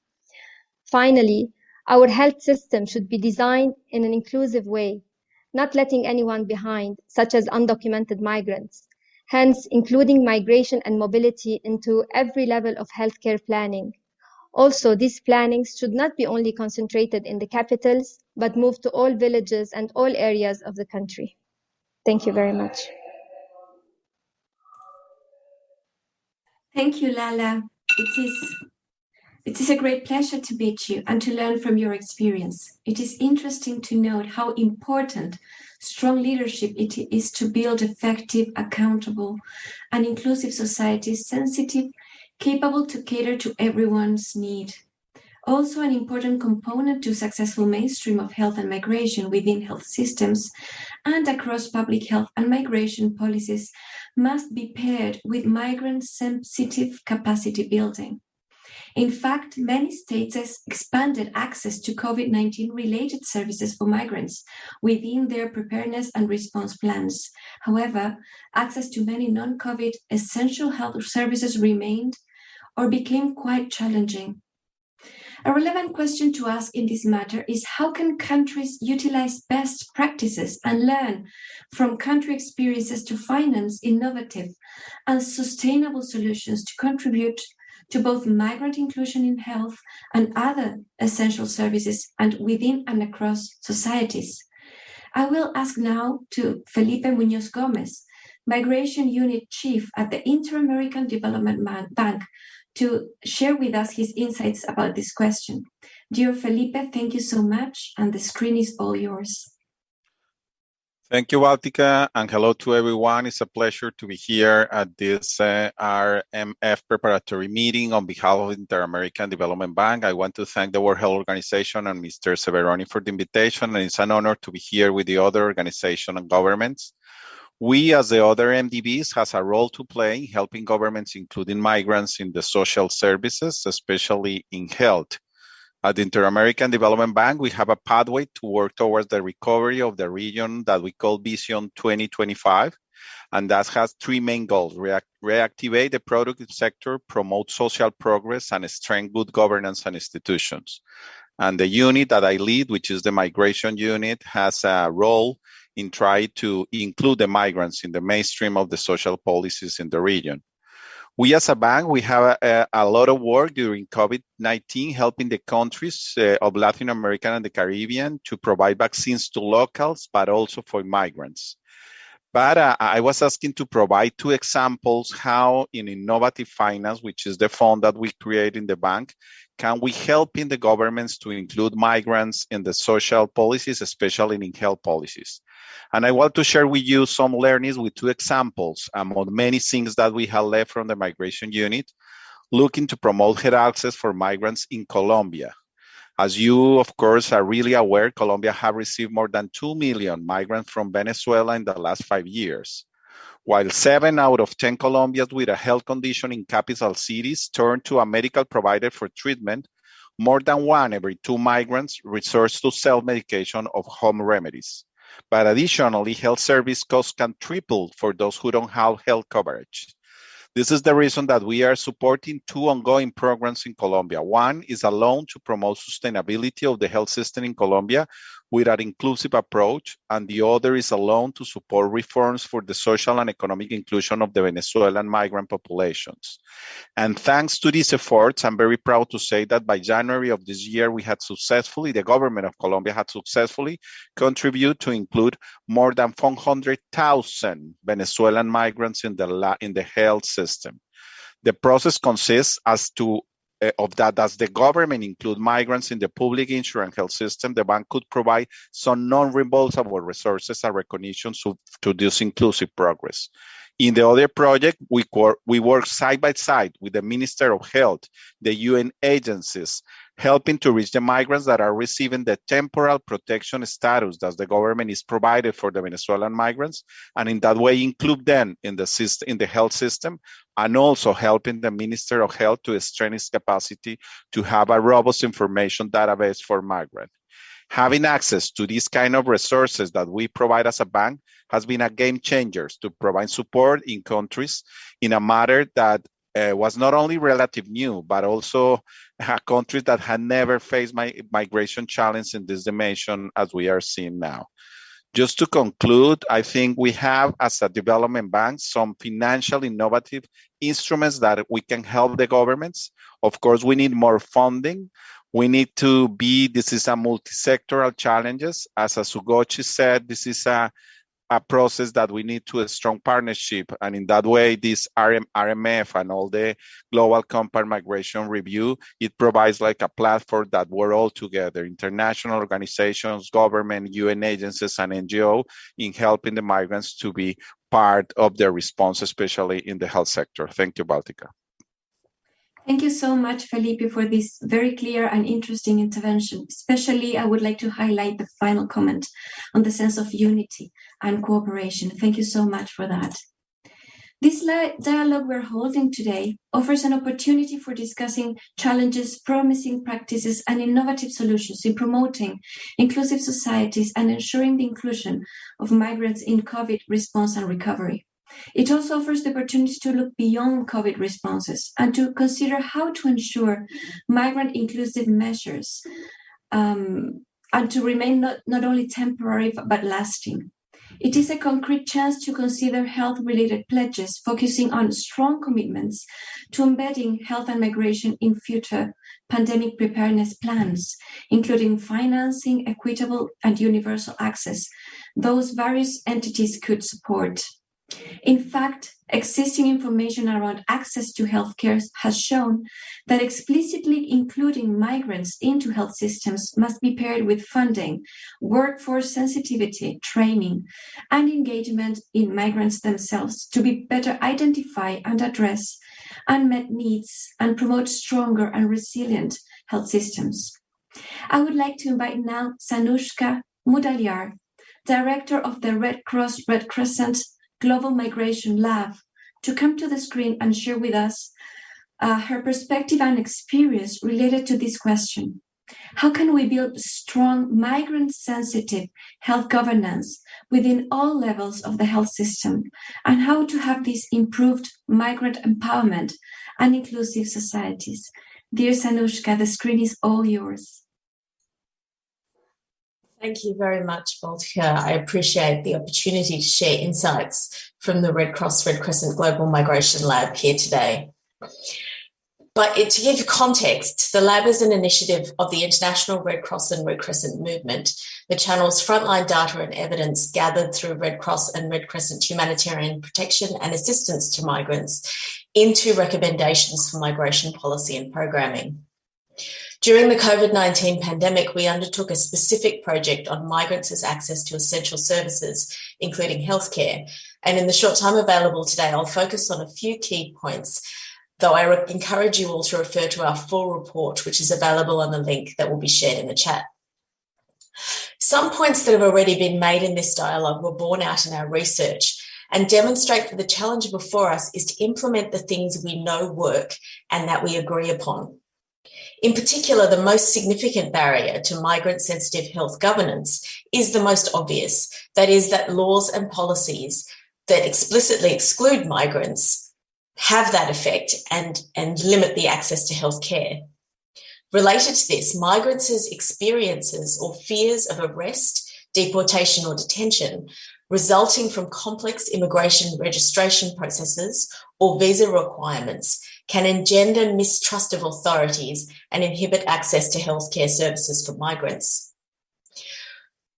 S11: Finally, our health system should be designed in an inclusive way, not letting anyone behind, such as undocumented migrants, hence including migration and mobility into every level of healthcare planning. Also, these plannings should not be only concentrated in the capitals, but move to all villages and all areas of the country. Thank you very much.
S4: Thank you, Lala. It is a great pleasure to meet you and to learn from your experience. It is interesting to note how important strong leadership it is to build effective, accountable, and inclusive societies, sensitive, capable to cater to everyone's need. Also, an important component to successful mainstream of health and migration within health systems and across public health and migration policies must be paired with migrant-sensitive capacity building. In fact, many states have expanded access to COVID-19 related services for migrants within their preparedness and response plans. However, access to many non-COVID essential health services remained or became quite challenging. A relevant question to ask in this matter is how can countries utilize best practices and learn from country experiences to finance innovative and sustainable solutions to contribute to both migrant inclusion in health and other essential services and within and across societies. I will ask now to Felipe Muñoz Gomez, Migration Unit Chief at the Inter-American Development Bank, to share with us his insights about this question. Dear Felipe, thank you so much, and the screen is all yours.
S12: Thank you, Baltica, and hello to everyone. It's a pleasure to be here at this RMF preparatory meeting on behalf of Inter-American Development Bank. I want to thank the World Health Organization and Mr. Severoni for the invitation, and it's an honor to be here with the other organizations and governments. We, as the other MDBs, has a role to play in helping governments, including migrants, in the social services, especially in health. At the Inter-American Development Bank, we have a pathway to work towards the recovery of the region that we call Vision 2025, and that has three main goals: reactivate the productive sector, promote social progress, and strengthen good governance and institutions. And the unit that I lead, which is the Migration Unit, has a role in trying to include the migrants in the mainstream of the social policies in the region. We as a bank, we have a lot of work during COVID-19 helping the countries of Latin America and the Caribbean to provide vaccines to locals, but also for migrants. But I was asking to provide two examples how in innovative finance, which is the fund that we create in the bank, can we help in the governments to include migrants in the social policies, especially in health policies. And I want to share with you some learnings with two examples among many things that we have left from the Migration Unit, looking to promote health access for migrants in Colombia. As you, of course, are really aware, Colombia have received more than 2 million migrants from Venezuela in the last 5 years. While 7 out of 10 Colombians with a health condition in capital cities turn to a medical provider for treatment, more than 1 every 2 migrants resort to self-medication of home remedies. But additionally, health service costs can triple for those who don't have health coverage. This is the reason that we are supporting 2 ongoing programs in Colombia. One is a loan to promote sustainability of the health system in Colombia with an inclusive approach, and the other is a loan to support reforms for the social and economic inclusion of the Venezuelan migrant populations. And thanks to these efforts, I'm very proud to say that by January of this year, the government of Colombia had successfully contributed to include more than 400,000 Venezuelan migrants in the health system. The process consists as the government include migrants in the public insurance health system, the bank could provide some non-reimbursable resources and recognition to this inclusive progress. In the other project, we work side by side with the Minister of Health, the UN agencies, helping to reach the migrants that are receiving the temporal protection status that the government is provided for the Venezuelan migrants, and in that way include them in the health system, and also helping the Minister of Health to strengthen its capacity to have a robust information database for migrants. Having access to these kind of resources that we provide as a bank has been a game changer to provide support in countries in a matter that was not only relatively new, but also countries that had never faced migration challenge in this dimension as we are seeing now. Just to conclude, I think we have, as a development bank, some financial innovative instruments that we can help the governments. Of course, we need more funding. We need to this is a multi-sectoral challenges. As Misugochi said, this is a process that we need to a strong partnership. And in that way, this RMF and all the Global Compact Migration Review, it provides like a platform that we're all together, international organizations, government, UN agencies, and NGO in helping the migrants to be part of their response, especially in the health sector. Thank you, Baltica.
S4: Thank you so much, Felipe, for this very clear and interesting intervention. Especially, I would like to highlight the final comment on the sense of unity and cooperation. Thank you so much for that. This dialogue we're holding today offers an opportunity for discussing challenges, promising practices, and innovative solutions in promoting inclusive societies and ensuring the inclusion of migrants in COVID response and recovery. It also offers the opportunity to look beyond COVID responses and to consider how to ensure migrant inclusive measures and to remain not only temporary but lasting. It is a concrete chance to consider health-related pledges focusing on strong commitments to embedding health and migration in future pandemic preparedness plans, including financing, equitable and universal access. Those various entities could support. In fact, existing information around access to healthcare has shown that explicitly including migrants into health systems must be paired with funding, workforce sensitivity, training, and engagement in migrants themselves to be better identify and address unmet needs and promote stronger and resilient health systems. I would like to invite now Sanushka Mudaliar, Director of the Red Cross Red Crescent Global Migration Lab, to come to the screen and share with us her perspective and experience related to this question. How can we build strong migrant-sensitive health governance within all levels of the health system, and how to have this improved migrant empowerment and inclusive societies? Dear Sanushka, the screen is all yours.
S13: Thank you very much, Baltica. I appreciate the opportunity to share insights from the Red Cross Red Crescent Global Migration Lab here today. But to give context, the lab is an initiative of the International Red Cross and Red Crescent movement that channels frontline data and evidence gathered through Red Cross and Red Crescent humanitarian protection and assistance to migrants into recommendations for migration policy and programming. During the COVID-19 pandemic, we undertook a specific project on migrants' access to essential services, including healthcare. And in the short time available today, I'll focus on a few key points, though I encourage you all to refer to our full report, which is available on the link that will be shared in the chat. Some points that have already been made in this dialogue were borne out in our research, and demonstrate that the challenge before us is to implement the things we know work and that we agree upon. In particular, the most significant barrier to migrant-sensitive health governance is the most obvious, that is, that laws and policies that explicitly exclude migrants have that effect and limit the access to health care. Related to this, migrants' experiences or fears of arrest, deportation or detention resulting from complex immigration registration processes or visa requirements can engender mistrust of authorities and inhibit access to healthcare services for migrants.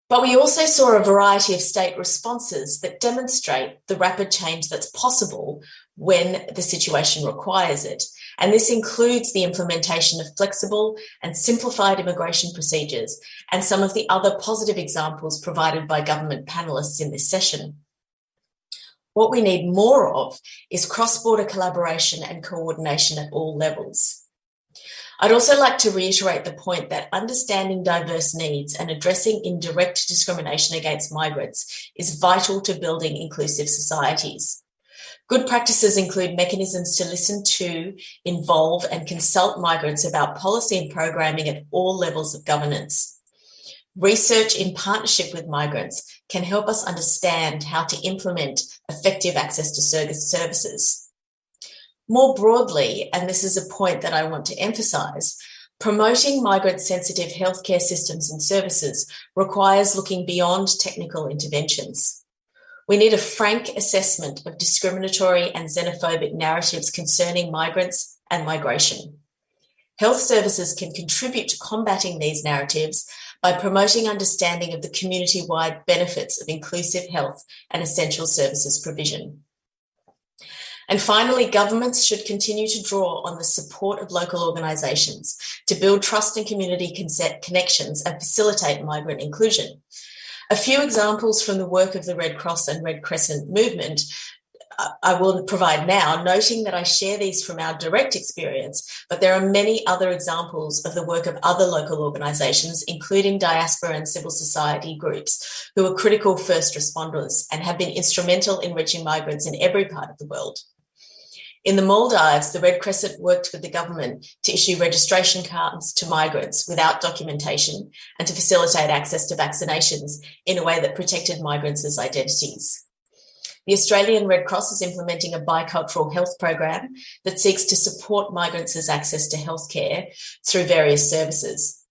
S13: But we also saw a variety of state responses that demonstrate the rapid change that's possible when the situation requires it. And this includes the implementation of flexible and simplified immigration procedures and some of the other positive examples provided by government panelists in this session. What we need more of is cross-border collaboration and coordination at all levels. I'd also like to reiterate the point that understanding diverse needs and addressing indirect discrimination against migrants is vital to building inclusive societies. Good practices include mechanisms to listen to, involve, and consult migrants about policy and programming at all levels of governance. Research in partnership with migrants can help us understand how to implement effective access to services. More broadly, and this is a point that I want to emphasise, promoting migrant-sensitive healthcare systems and services requires looking beyond technical interventions. We need a frank assessment of discriminatory and xenophobic narratives concerning migrants and migration. Health services can contribute to combating these narratives by promoting understanding of the community-wide benefits of inclusive health and essential services provision. And finally, governments should continue to draw on the support of local organisations to build trust and community connections and facilitate migrant inclusion. A few examples from the work of the Red Cross and Red Crescent movement I will provide now, noting that I share these from our direct experience, but there are many other examples of the work of other local organisations, including diaspora and civil society groups, who are critical first responders and have been instrumental in reaching migrants in every part of the world. In the Maldives, the Red Crescent worked with the government to issue registration cards to migrants without documentation and to facilitate access to vaccinations in a way that protected migrants' identities. The Australian Red Cross is implementing a bicultural health program that seeks to support migrants' access to healthcare through various services.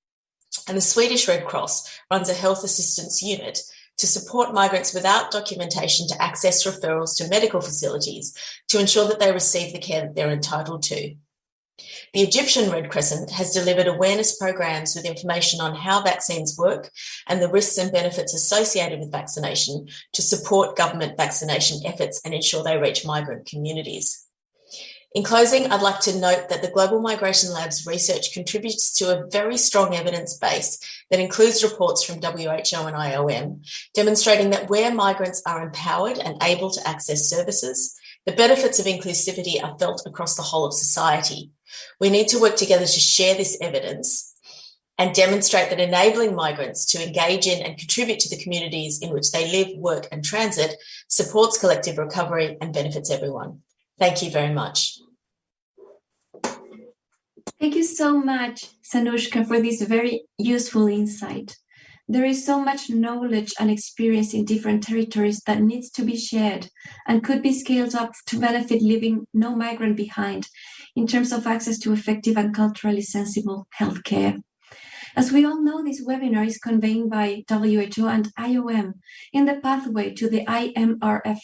S13: And the Swedish Red Cross runs a health assistance unit to support migrants without documentation to access referrals to medical facilities to ensure that they receive the care that they're entitled to. The Egyptian Red Crescent has delivered awareness programs with information on how vaccines work and the risks and benefits associated with vaccination to support government vaccination efforts and ensure they reach migrant communities. In closing, I'd like to note that the Global Migration Lab's research contributes to a very strong evidence base that includes reports from WHO and IOM, demonstrating that where migrants are empowered and able to access services, the benefits of inclusivity are felt across the whole of society. We need to work together to share this evidence and demonstrate that enabling migrants to engage in and contribute to the communities in which they live, work and transit supports collective recovery and benefits everyone. Thank you very much.
S4: Thank you so much, Sanushka, for this very useful insight. There is so much knowledge and experience in different territories that needs to be shared and could be scaled up to benefit leaving no migrant behind in terms of access to effective and culturally sensible healthcare. As we all know, this webinar is convened by WHO and IOM in the pathway to the IMRF,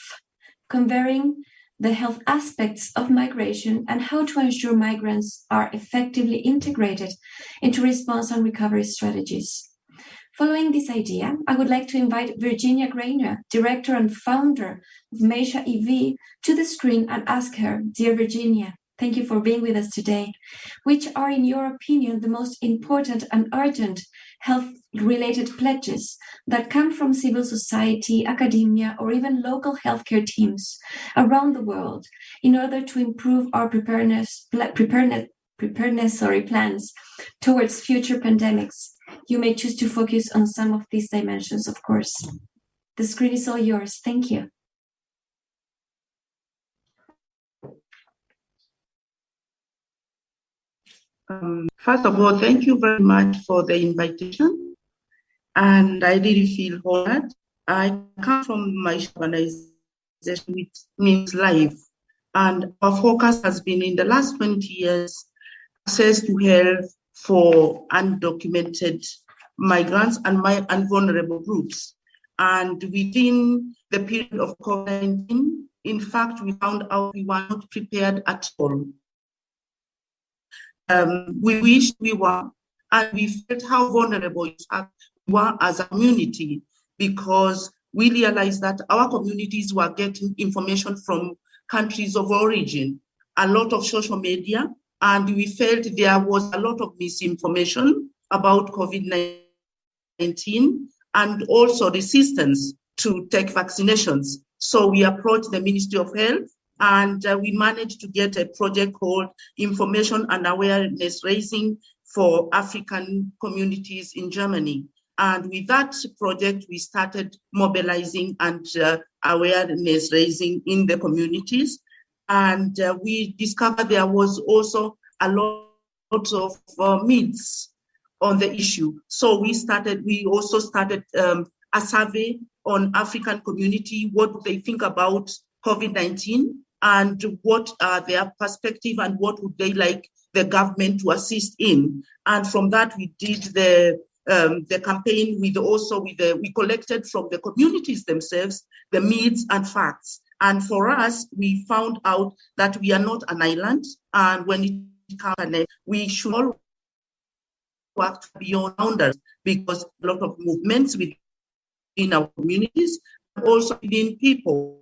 S4: covering the health aspects of migration and how to ensure migrants are effectively integrated into response and recovery strategies. Following this idea, I would like to invite Virginia Grainer, Director and Founder of Meisha EV, to the screen and ask her, dear Virginia, thank you for being with us today. Which are, in your opinion, the most important and urgent health-related pledges that come from civil society, academia, or even local healthcare teams around the world in order to improve our preparedness plans towards future pandemics? You may choose to focus on some of these dimensions, of course. The screen is all yours. Thank you.
S14: First of all, thank you very much for the invitation, and I really feel honored. I come from my organization, which means life, and our focus has been in the last 20 years, access to health for undocumented migrants and vulnerable groups. And within the period of COVID-19, in fact, we found out we were not prepared at all. We wished we were, and we felt how vulnerable in fact we were as a community, because we realized that our communities were getting information from countries of origin, a lot of social media, and we felt there was a lot of misinformation about COVID-19 and also resistance to take vaccinations. So we approached the Ministry of Health, and we managed to get a project called Information and Awareness Raising for African Communities in Germany. And with that project, we started mobilizing and awareness raising in the communities. And we discovered there was also a lot of myths on the issue. So we also started a survey on African community, what do they think about COVID-19, and what are their perspective, and what would they like the government to assist in. And from that, we did the campaign we collected from the communities themselves, the myths and facts. And for us, we found out that we are not an island. And when it comes to it, we should all work beyond boundaries, because a lot of movements within our communities, also within people.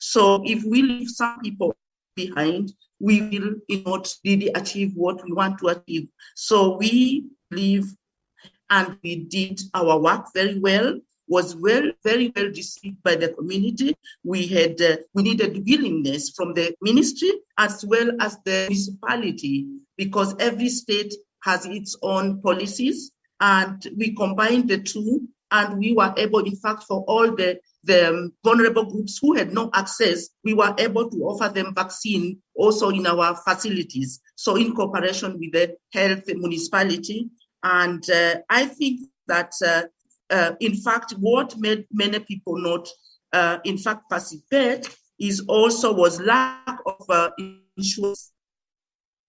S14: So if we leave some people behind, we will not really achieve what we want to achieve. So we live, and we did our work very well, was very well received by the community. We needed willingness from the ministry as well as the municipality, because every state has its own policies, and we combined the two, and we were able, in fact, for all the vulnerable groups who had no access, we were able to offer them vaccine also in our facilities. So in cooperation with the health municipality. And I think that, in fact, what made many people not, in fact, participate was lack of insurance,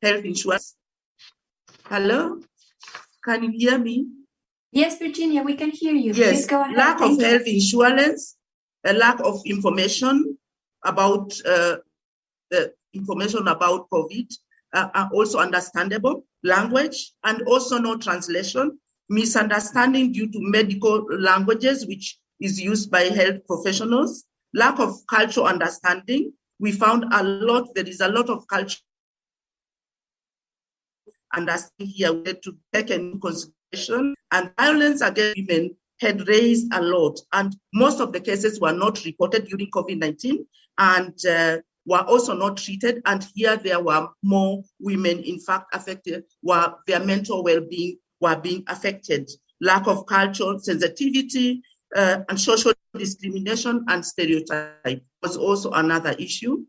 S14: health insurance. Hello? Can you hear me?
S4: Yes, Virginia, we can hear you.
S14: Yes,
S4: please go ahead.
S14: lack of health insurance, a lack of information about COVID, are also understandable, language, and also no translation, misunderstanding due to medical languages, which is used by health professionals, lack of cultural understanding. We found there is a lot of culture understanding here to take into consideration, and violence against women had raised a lot, and most of the cases were not reported during COVID-19 and were also not treated. And here there were more women, in fact, affected, their mental well-being were being affected. Lack of cultural sensitivity and social discrimination and stereotype was also another issue.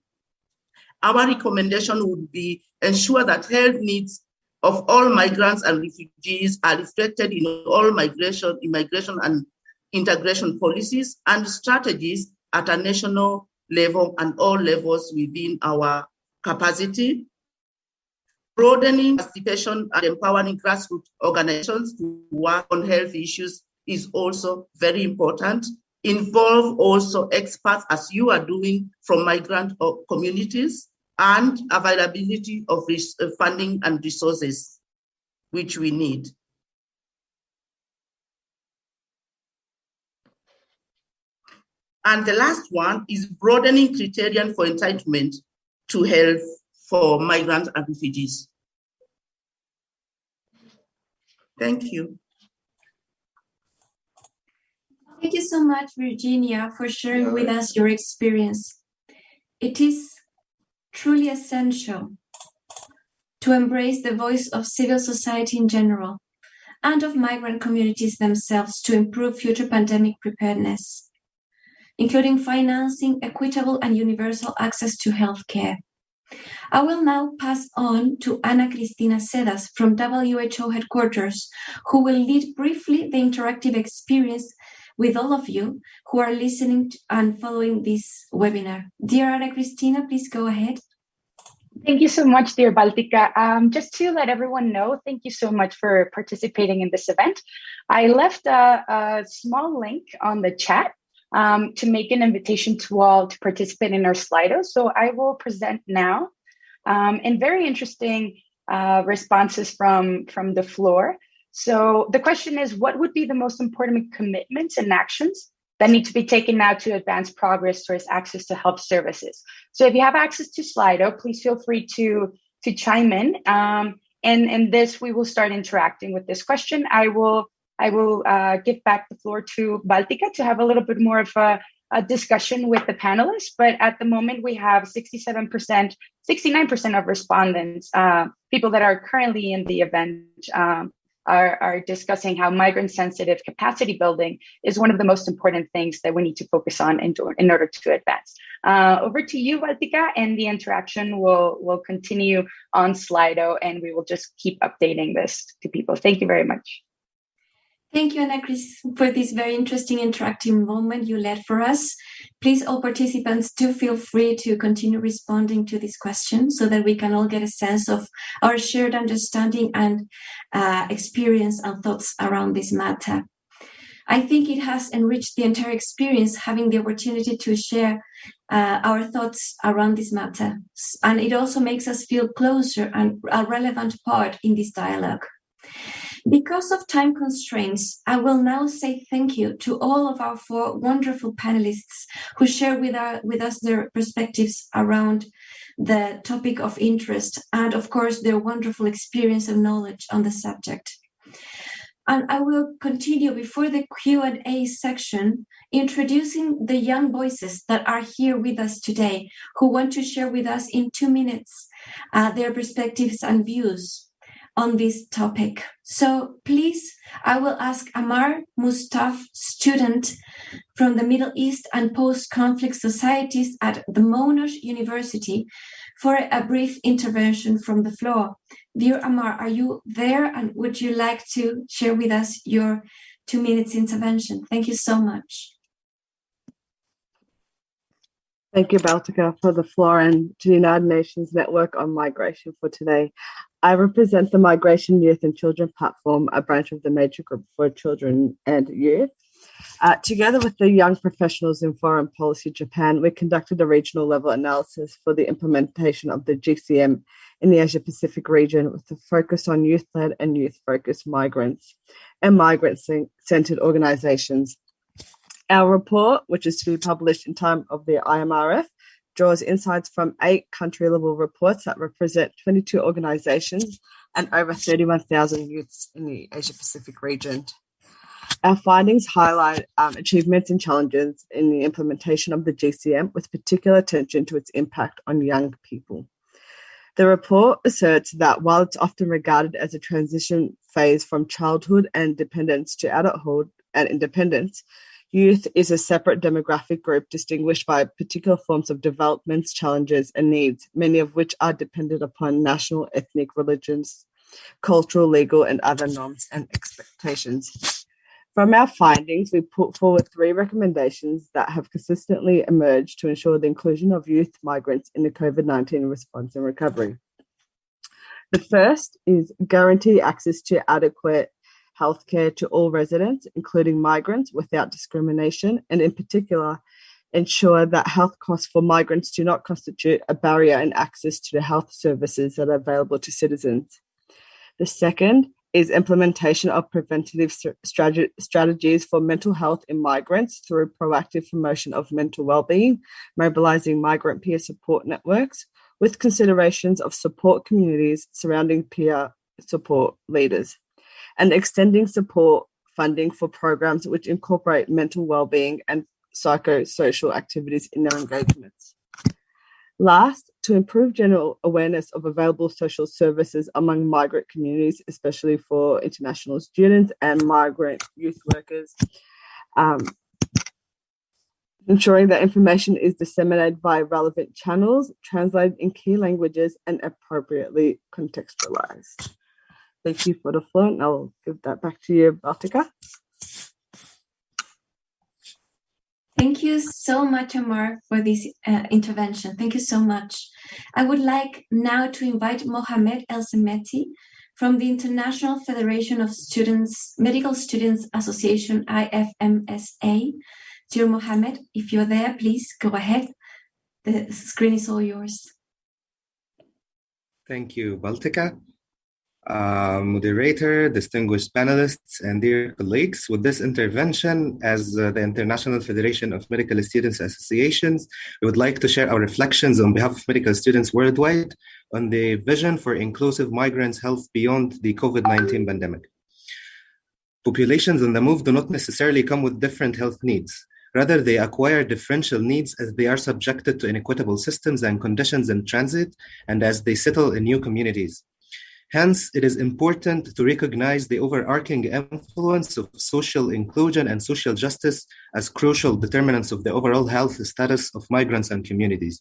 S14: Our recommendation would be ensure that health needs of all migrants and refugees are reflected in all immigration and integration policies and strategies at a national level and all levels within our capacity. Broadening participation and empowering grassroots organizations to work on health issues is also very important. Involve also experts, as you are doing, from migrant communities, and availability of funding and resources, which we need. And the last one is broadening criterion for entitlement to health for migrants and refugees. Thank you.
S4: Thank you so much, Virginia, for sharing with us your experience. It is truly essential to embrace the voice of civil society in general and of migrant communities themselves to improve future pandemic preparedness, including financing, equitable and universal access to healthcare, I will now pass on to Ana Christina Casas from WHO headquarters, who will lead briefly the interactive experience with all of you who are listening and following this webinar. Dear Ana Cristina, please go ahead.
S15: Thank you so much, dear Baltica. Just to let everyone know, thank you so much for participating in this event. I left a small link on the chat to make an invitation to all to participate in our Slido. So I will present now and very interesting responses from the floor. So the question is, what would be the most important commitments and actions that need to be taken now to advance progress towards access to health services? So if you have access to Slido, please feel free to chime in. And this, we will start interacting with this question. I will give back the floor to Baltica to have a little bit more of a discussion with the panelists. But at the moment, we have 69% of respondents, people that are currently in the event, are discussing how migrant-sensitive capacity building is one of the most important things that we need to focus on in order to advance. Over to you, Baltica, and the interaction will continue on Slido, and we will just keep updating this to people. Thank you very much.
S4: Thank you, Ana Cris, for this very interesting interactive moment you led for us. Please, all participants, do feel free to continue responding to this question so that we can all get a sense of our shared understanding and experience and thoughts around this matter. I think it has enriched the entire experience having the opportunity to share our thoughts around this matter. And it also makes us feel closer and a relevant part in this dialogue. Because of time constraints, I will now say thank you to all of our 4 wonderful panelists who share with us their perspectives around the topic of interest and, of course, their wonderful experience and knowledge on the subject. And I will continue before the Q&A section, introducing the young voices that are here with us today, who want to share with us in 2 minutes their perspectives and views on this topic. So please, I will ask Amar Mustaf, student from the Middle East and Post-Conflict Societies at the Monash University, for a brief intervention from the floor. Dear Amar, are you there, and would you like to share with us your 2 minutes intervention? Thank you so much.
S16: Thank you, Baltica, for the floor, and to the United Nations Network on Migration for today. I represent the Migration, Youth and Children Platform, a branch of the Major Group for Children and Youth. Together with the young professionals in Foreign Policy Japan, we conducted a regional level analysis for the implementation of the GCM in the Asia-Pacific region, with a focus on youth-led and youth-focused migrants and migrant-centered organizations. Our report, which is to be published in time of the IMRF, draws insights from 8 country-level reports that represent 22 organizations and over 31,000 youths in the Asia-Pacific region. Our findings highlight achievements and challenges in the implementation of the GCM, with particular attention to its impact on young people. The report asserts that while it's often regarded as a transition phase from childhood and dependence to adulthood and independence, youth is a separate demographic group distinguished by particular forms of developments, challenges, and needs, many of which are dependent upon national, ethnic, religious, cultural, legal, and other norms and expectations. From our findings, we put forward 3 recommendations that have consistently emerged to ensure the inclusion of youth migrants in the COVID-19 response and recovery. The first is guarantee access to adequate healthcare to all residents, including migrants, without discrimination, and in particular, ensure that health costs for migrants do not constitute a barrier in access to the health services that are available to citizens. The second is implementation of preventative strategies for mental health in migrants through proactive promotion of mental well-being, mobilizing migrant peer support networks, with considerations of support communities surrounding peer support leaders, and extending support funding for programs which incorporate mental well-being and psychosocial activities in their engagements. Last, to improve general awareness of available social services among migrant communities, especially for international students and migrant youth workers. ensuring that information is disseminated via relevant channels, translated in key languages, and appropriately contextualized. Thank you for the floor, and I'll give that back to you, Baltika.
S4: Thank you so much, Amar, for this intervention. Thank you so much. I would like now to invite Mohamed El-Semeti from the International Federation of Medical Students Association, IFMSA. Dear Mohamed, if you're there, please go ahead. The screen is all yours.
S17: Thank you, Baltika. Moderator, distinguished panelists, and dear colleagues, with this intervention as the International Federation of Medical Students Associations, we would like to share our reflections on behalf of medical students worldwide on the vision for inclusive migrants' health beyond the COVID-19 pandemic. Populations on the move do not necessarily come with different health needs. Rather, they acquire differential needs as they are subjected to inequitable systems and conditions in transit and as they settle in new communities. Hence, it is important to recognize the overarching influence of social inclusion and social justice as crucial determinants of the overall health status of migrants and communities.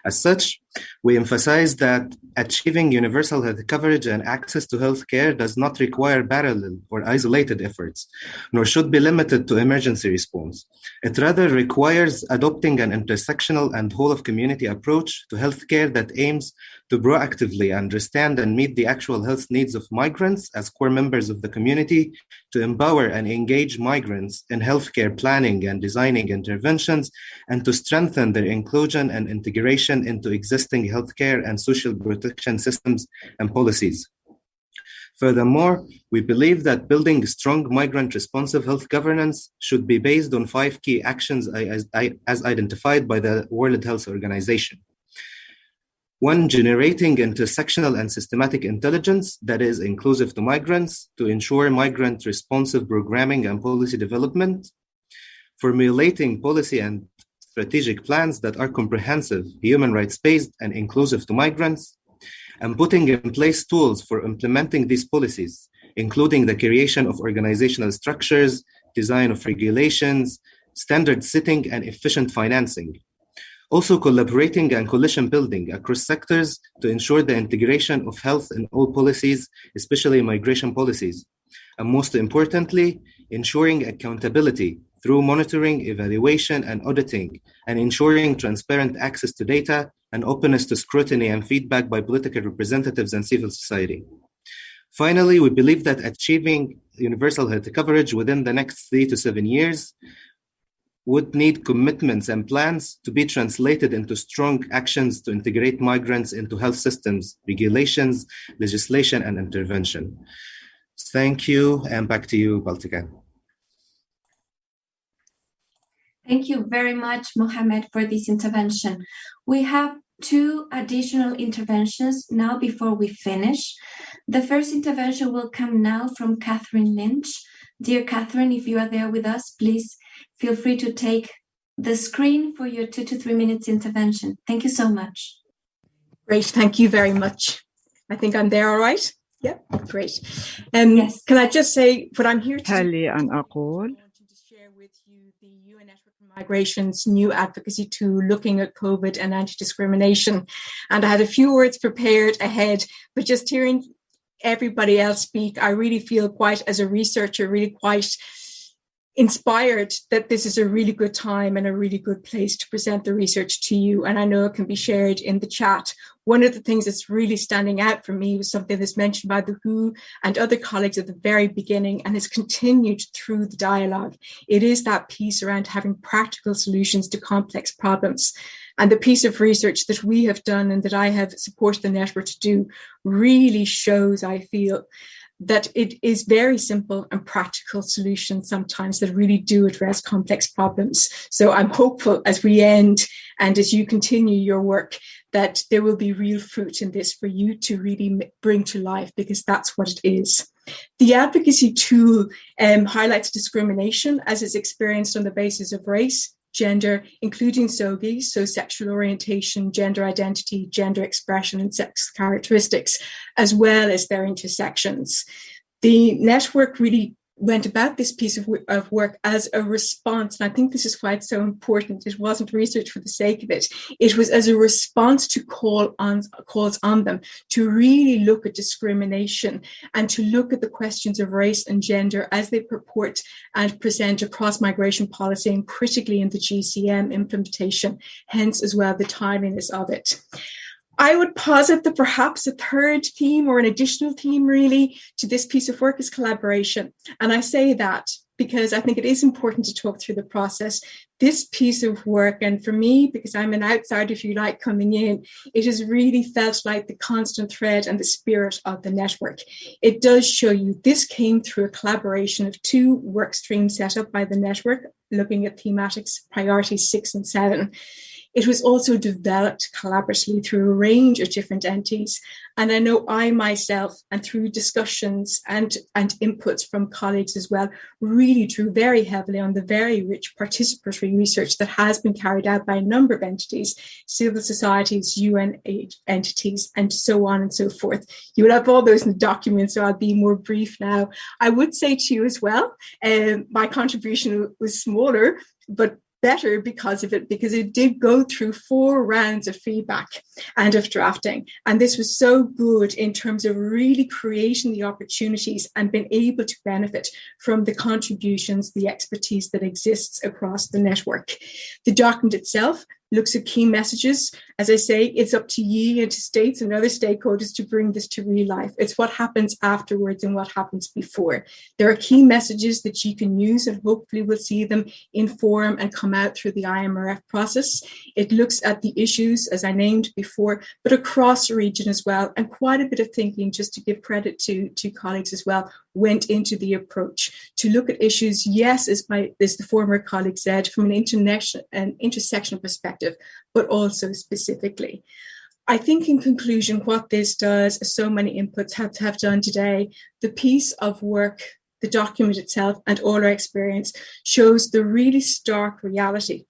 S17: As such, we emphasize that achieving universal health coverage and access to health care does not require parallel or isolated efforts, nor should be limited to emergency response. It rather requires adopting an intersectional and whole-of-community approach to healthcare that aims to proactively understand and meet the actual health needs of migrants as core members of the community, to empower and engage migrants in healthcare planning and designing interventions, and to strengthen their inclusion and integration into existing healthcare and social protection systems and policies. Furthermore, we believe that building strong migrant-responsive health governance should be based on 5 key actions as identified by the World Health Organization. 1, generating intersectional and systematic intelligence that is inclusive to migrants to ensure migrant-responsive programming and policy development. Formulating policy and strategic plans that are comprehensive, human rights-based, and inclusive to migrants. And putting in place tools for implementing these policies, including the creation of organizational structures, design of regulations, standard setting, and efficient financing. Also collaborating and coalition building across sectors to ensure the integration of health in all policies, especially migration policies. And most importantly, ensuring accountability through monitoring, evaluation, and auditing, and ensuring transparent access to data and openness to scrutiny and feedback by political representatives and civil society. Finally, we believe that achieving universal health coverage within the next 3 to 7 years would need commitments and plans to be translated into strong actions to integrate migrants into health systems, regulations, legislation, and intervention. Thank you, and back to you, Baltika.
S4: Thank you very much, Mohamed, for this intervention. We have 2 additional interventions now before we finish. The first intervention will come now from Catherine Lynch. Dear Catherine, if you are there with us, please feel free to take the screen for your 2 to 3 minutes intervention. Thank you so much.
S18: Great, thank you very much. I think I'm there all right? Yeah, great. Yes. Can I just say what I'm here to share with you the UN Network on Migration's new advocacy tool looking at COVID and anti-discrimination. And I had a few words prepared ahead, but just hearing everybody else speak, I really feel quite, as a researcher, really quite inspired that this is a really good time and a really good place to present the research to you. And I know it can be shared in the chat. One of the things that's really standing out for me was something that's mentioned by the WHO and other colleagues at the very beginning and has continued through the dialogue. It is that piece around having practical solutions to complex problems. And the piece of research that we have done and that I have supported the network to do really shows, I feel, that it is very simple and practical solutions sometimes that really do address complex problems. So I'm hopeful as we end and as you continue your work that there will be real fruit in this for you to really bring to life, because that's what it is. The advocacy tool highlights discrimination as it's experienced on the basis of race, gender, including SOGI, so sexual orientation, gender identity, gender expression, and sex characteristics, as well as their intersections. The network really went about this piece of work as a response, and I think this is why it's so important. It wasn't research for the sake of it. It was as a response to calls on them to really look at discrimination and to look at the questions of race and gender as they purport and present across migration policy and critically in the GCM implementation, hence as well the timeliness of it. I would posit that perhaps a third theme or an additional theme really to this piece of work is collaboration. And I say that because I think it is important to talk through the process. This piece of work, and for me, because I'm an outsider, if you like, coming in, it has really felt like the constant thread and the spirit of the network. It does show you this came through a collaboration of 2 work streams set up by the network, looking at thematics priorities 6 and 7. It was also developed collaboratively through a range of different entities. And I know I myself, and through discussions and inputs from colleagues as well, really drew very heavily on the very rich participatory research that has been carried out by a number of entities, civil societies, UN entities, and so on and so forth. You will have all those in the document, so I'll be more brief now. I would say to you as well, my contribution was smaller, but better because of it, because it did go through 4 rounds of feedback and of drafting. And this was so good in terms of really creating the opportunities and being able to benefit from the contributions, the expertise that exists across the network. The document itself looks at key messages. As I say, it's up to you and to states and other stakeholders to bring this to real life. It's what happens afterwards and what happens before. There are key messages that you can use, and hopefully we'll see them inform and come out through the IMRF process. It looks at the issues, as I named before, but across the region as well, and quite a bit of thinking, just to give credit to colleagues as well, went into the approach to look at issues, yes, as the former colleague said, from an intersectional perspective, but also specifically. I think in conclusion, what this does, as so many inputs have done today, the piece of work, the document itself, and all our experience shows the really stark reality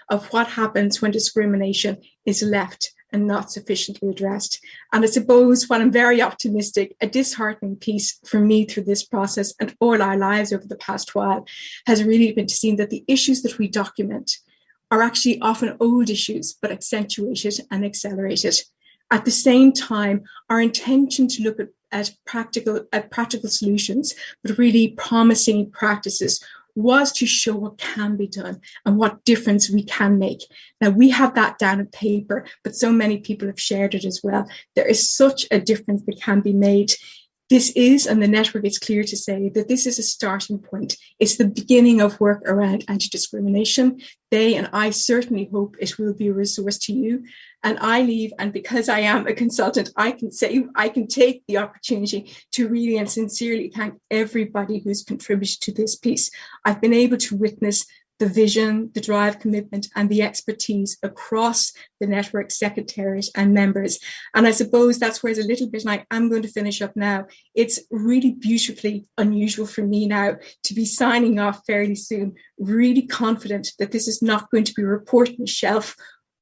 S18: of what happens when discrimination is left and not sufficiently addressed. And I suppose when I'm very optimistic, a disheartening piece for me through this process and all our lives over the past while has really been to see that the issues that we document are actually often old issues, but accentuated and accelerated. At the same time, our intention to look at practical solutions, but really promising practices, was to show what can be done and what difference we can make. Now, we have that down on paper, but so many people have shared it as well. There is such a difference that can be made. This is, and the network is clear to say that this is a starting point. It's the beginning of work around anti-discrimination. They, and I certainly hope it will be a resource to you. And I leave, and because I am a consultant, I can take the opportunity to really and sincerely thank everybody who's contributed to this piece. I've been able to witness the vision, the drive, commitment, and the expertise across the network secretariat and members. And I suppose that's where it's a little bit like, I'm going to finish up now. It's really beautifully unusual for me now to be signing off fairly soon, really confident that this is not going to be a report on the shelf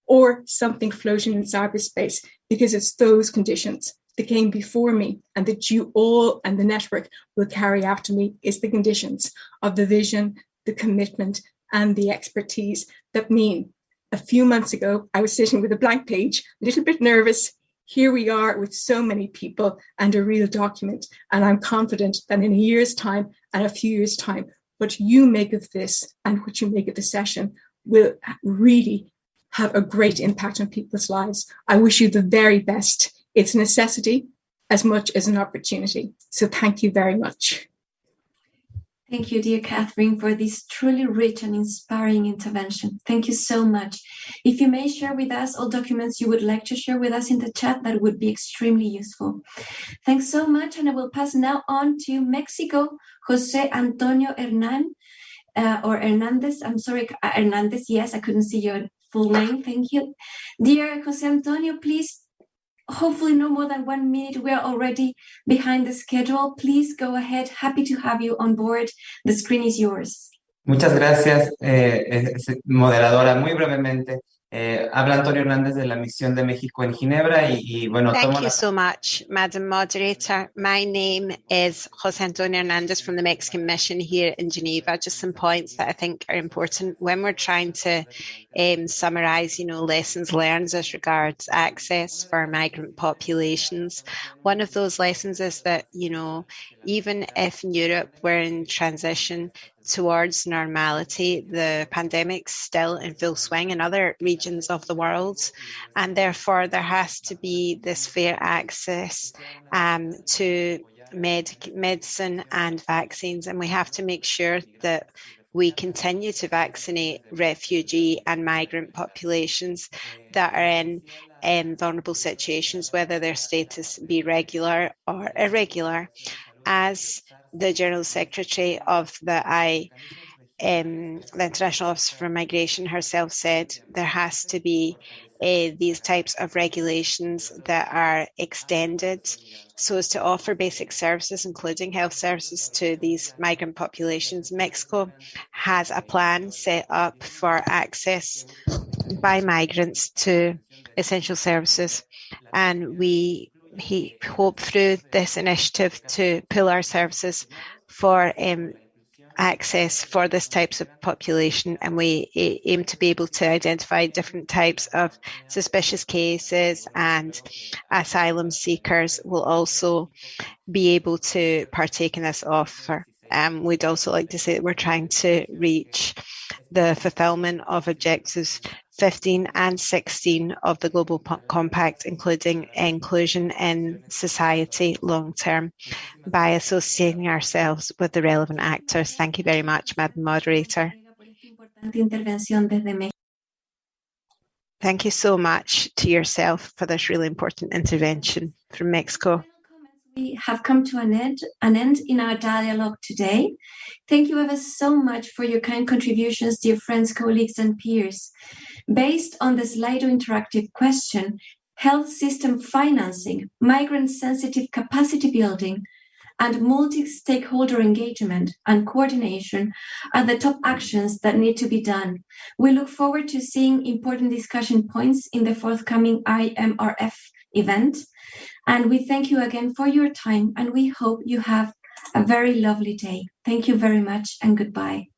S18: or something floating in cyberspace, because it's those conditions that came before me and that you all and the network will carry after me is the conditions of the vision, the commitment, and the expertise that mean a few months ago, I was sitting with a blank page, a little bit nervous. Here we are with so many people and a real document. And I'm confident that in a year's time and a few years' time, what you make of this and what you make of the session will really have a great impact on people's lives. I wish you the very best. It's a necessity as much as an opportunity. So thank you very much.
S4: Thank you, dear Catherine, for this truly rich and inspiring intervention. Thank you so much. If you may share with us all documents you would like to share with us in the chat, that would be extremely useful. Thanks so much, and I will pass now on to Mexico, Jose Antonio Hernandez. I'm sorry, Hernandez. Yes, I couldn't see your full name. Thank you. Dear Jose Antonio, please, hopefully no more than 1 minute. We are already behind the schedule. Please go ahead. Happy to have you on board. The screen is yours.
S19: Muchas gracias, moderadora. Muy brevemente, Habla Antonio Hernández de la Misión de México en Ginebra y bueno,
S20: Thank you so much, Madam Moderator. My name is Jose Antonio Hernandez from the Mexican Mission here in Geneva. Just some points that I think are important when we're trying to summarise, lessons learned as regards access for migrant populations. One of those lessons is that, even if in Europe we're in transition towards normality, the pandemic's still in full swing in other regions of the world, and therefore there has to be this fair access to medicine and vaccines, and we have to make sure that we continue to vaccinate refugee and migrant populations that are in vulnerable situations, whether their status be regular or irregular. As the General Secretary of the International Office for Migration herself said, there has to be these types of regulations that are extended so as to offer basic services, including health services, to these migrant populations. Mexico has a plan set up for access by migrants to essential services, and we hope through this initiative to pool our services for access for this types of population, and we aim to be able to identify different types of suspicious cases, and asylum seekers will also be able to partake in this offer. We'd also like to say that we're trying to reach the fulfillment of objectives 15 and 16 of the Global Compact, including inclusion in society long term, by associating ourselves with the relevant actors. Thank you very much, Madam Moderator. Thank you so much to yourself for this really important intervention from Mexico.
S4: We have come to an end in our dialogue today. Thank you ever so much for your kind contributions, dear friends, colleagues, and peers. Based on the Slido interactive question, health system financing, migrant-sensitive capacity building, and multi-stakeholder engagement and coordination are the top actions that need to be done. We look forward to seeing important discussion points in the forthcoming IMRF event. And we thank you again for your time, and we hope you have a very lovely day. Thank you very much, and goodbye.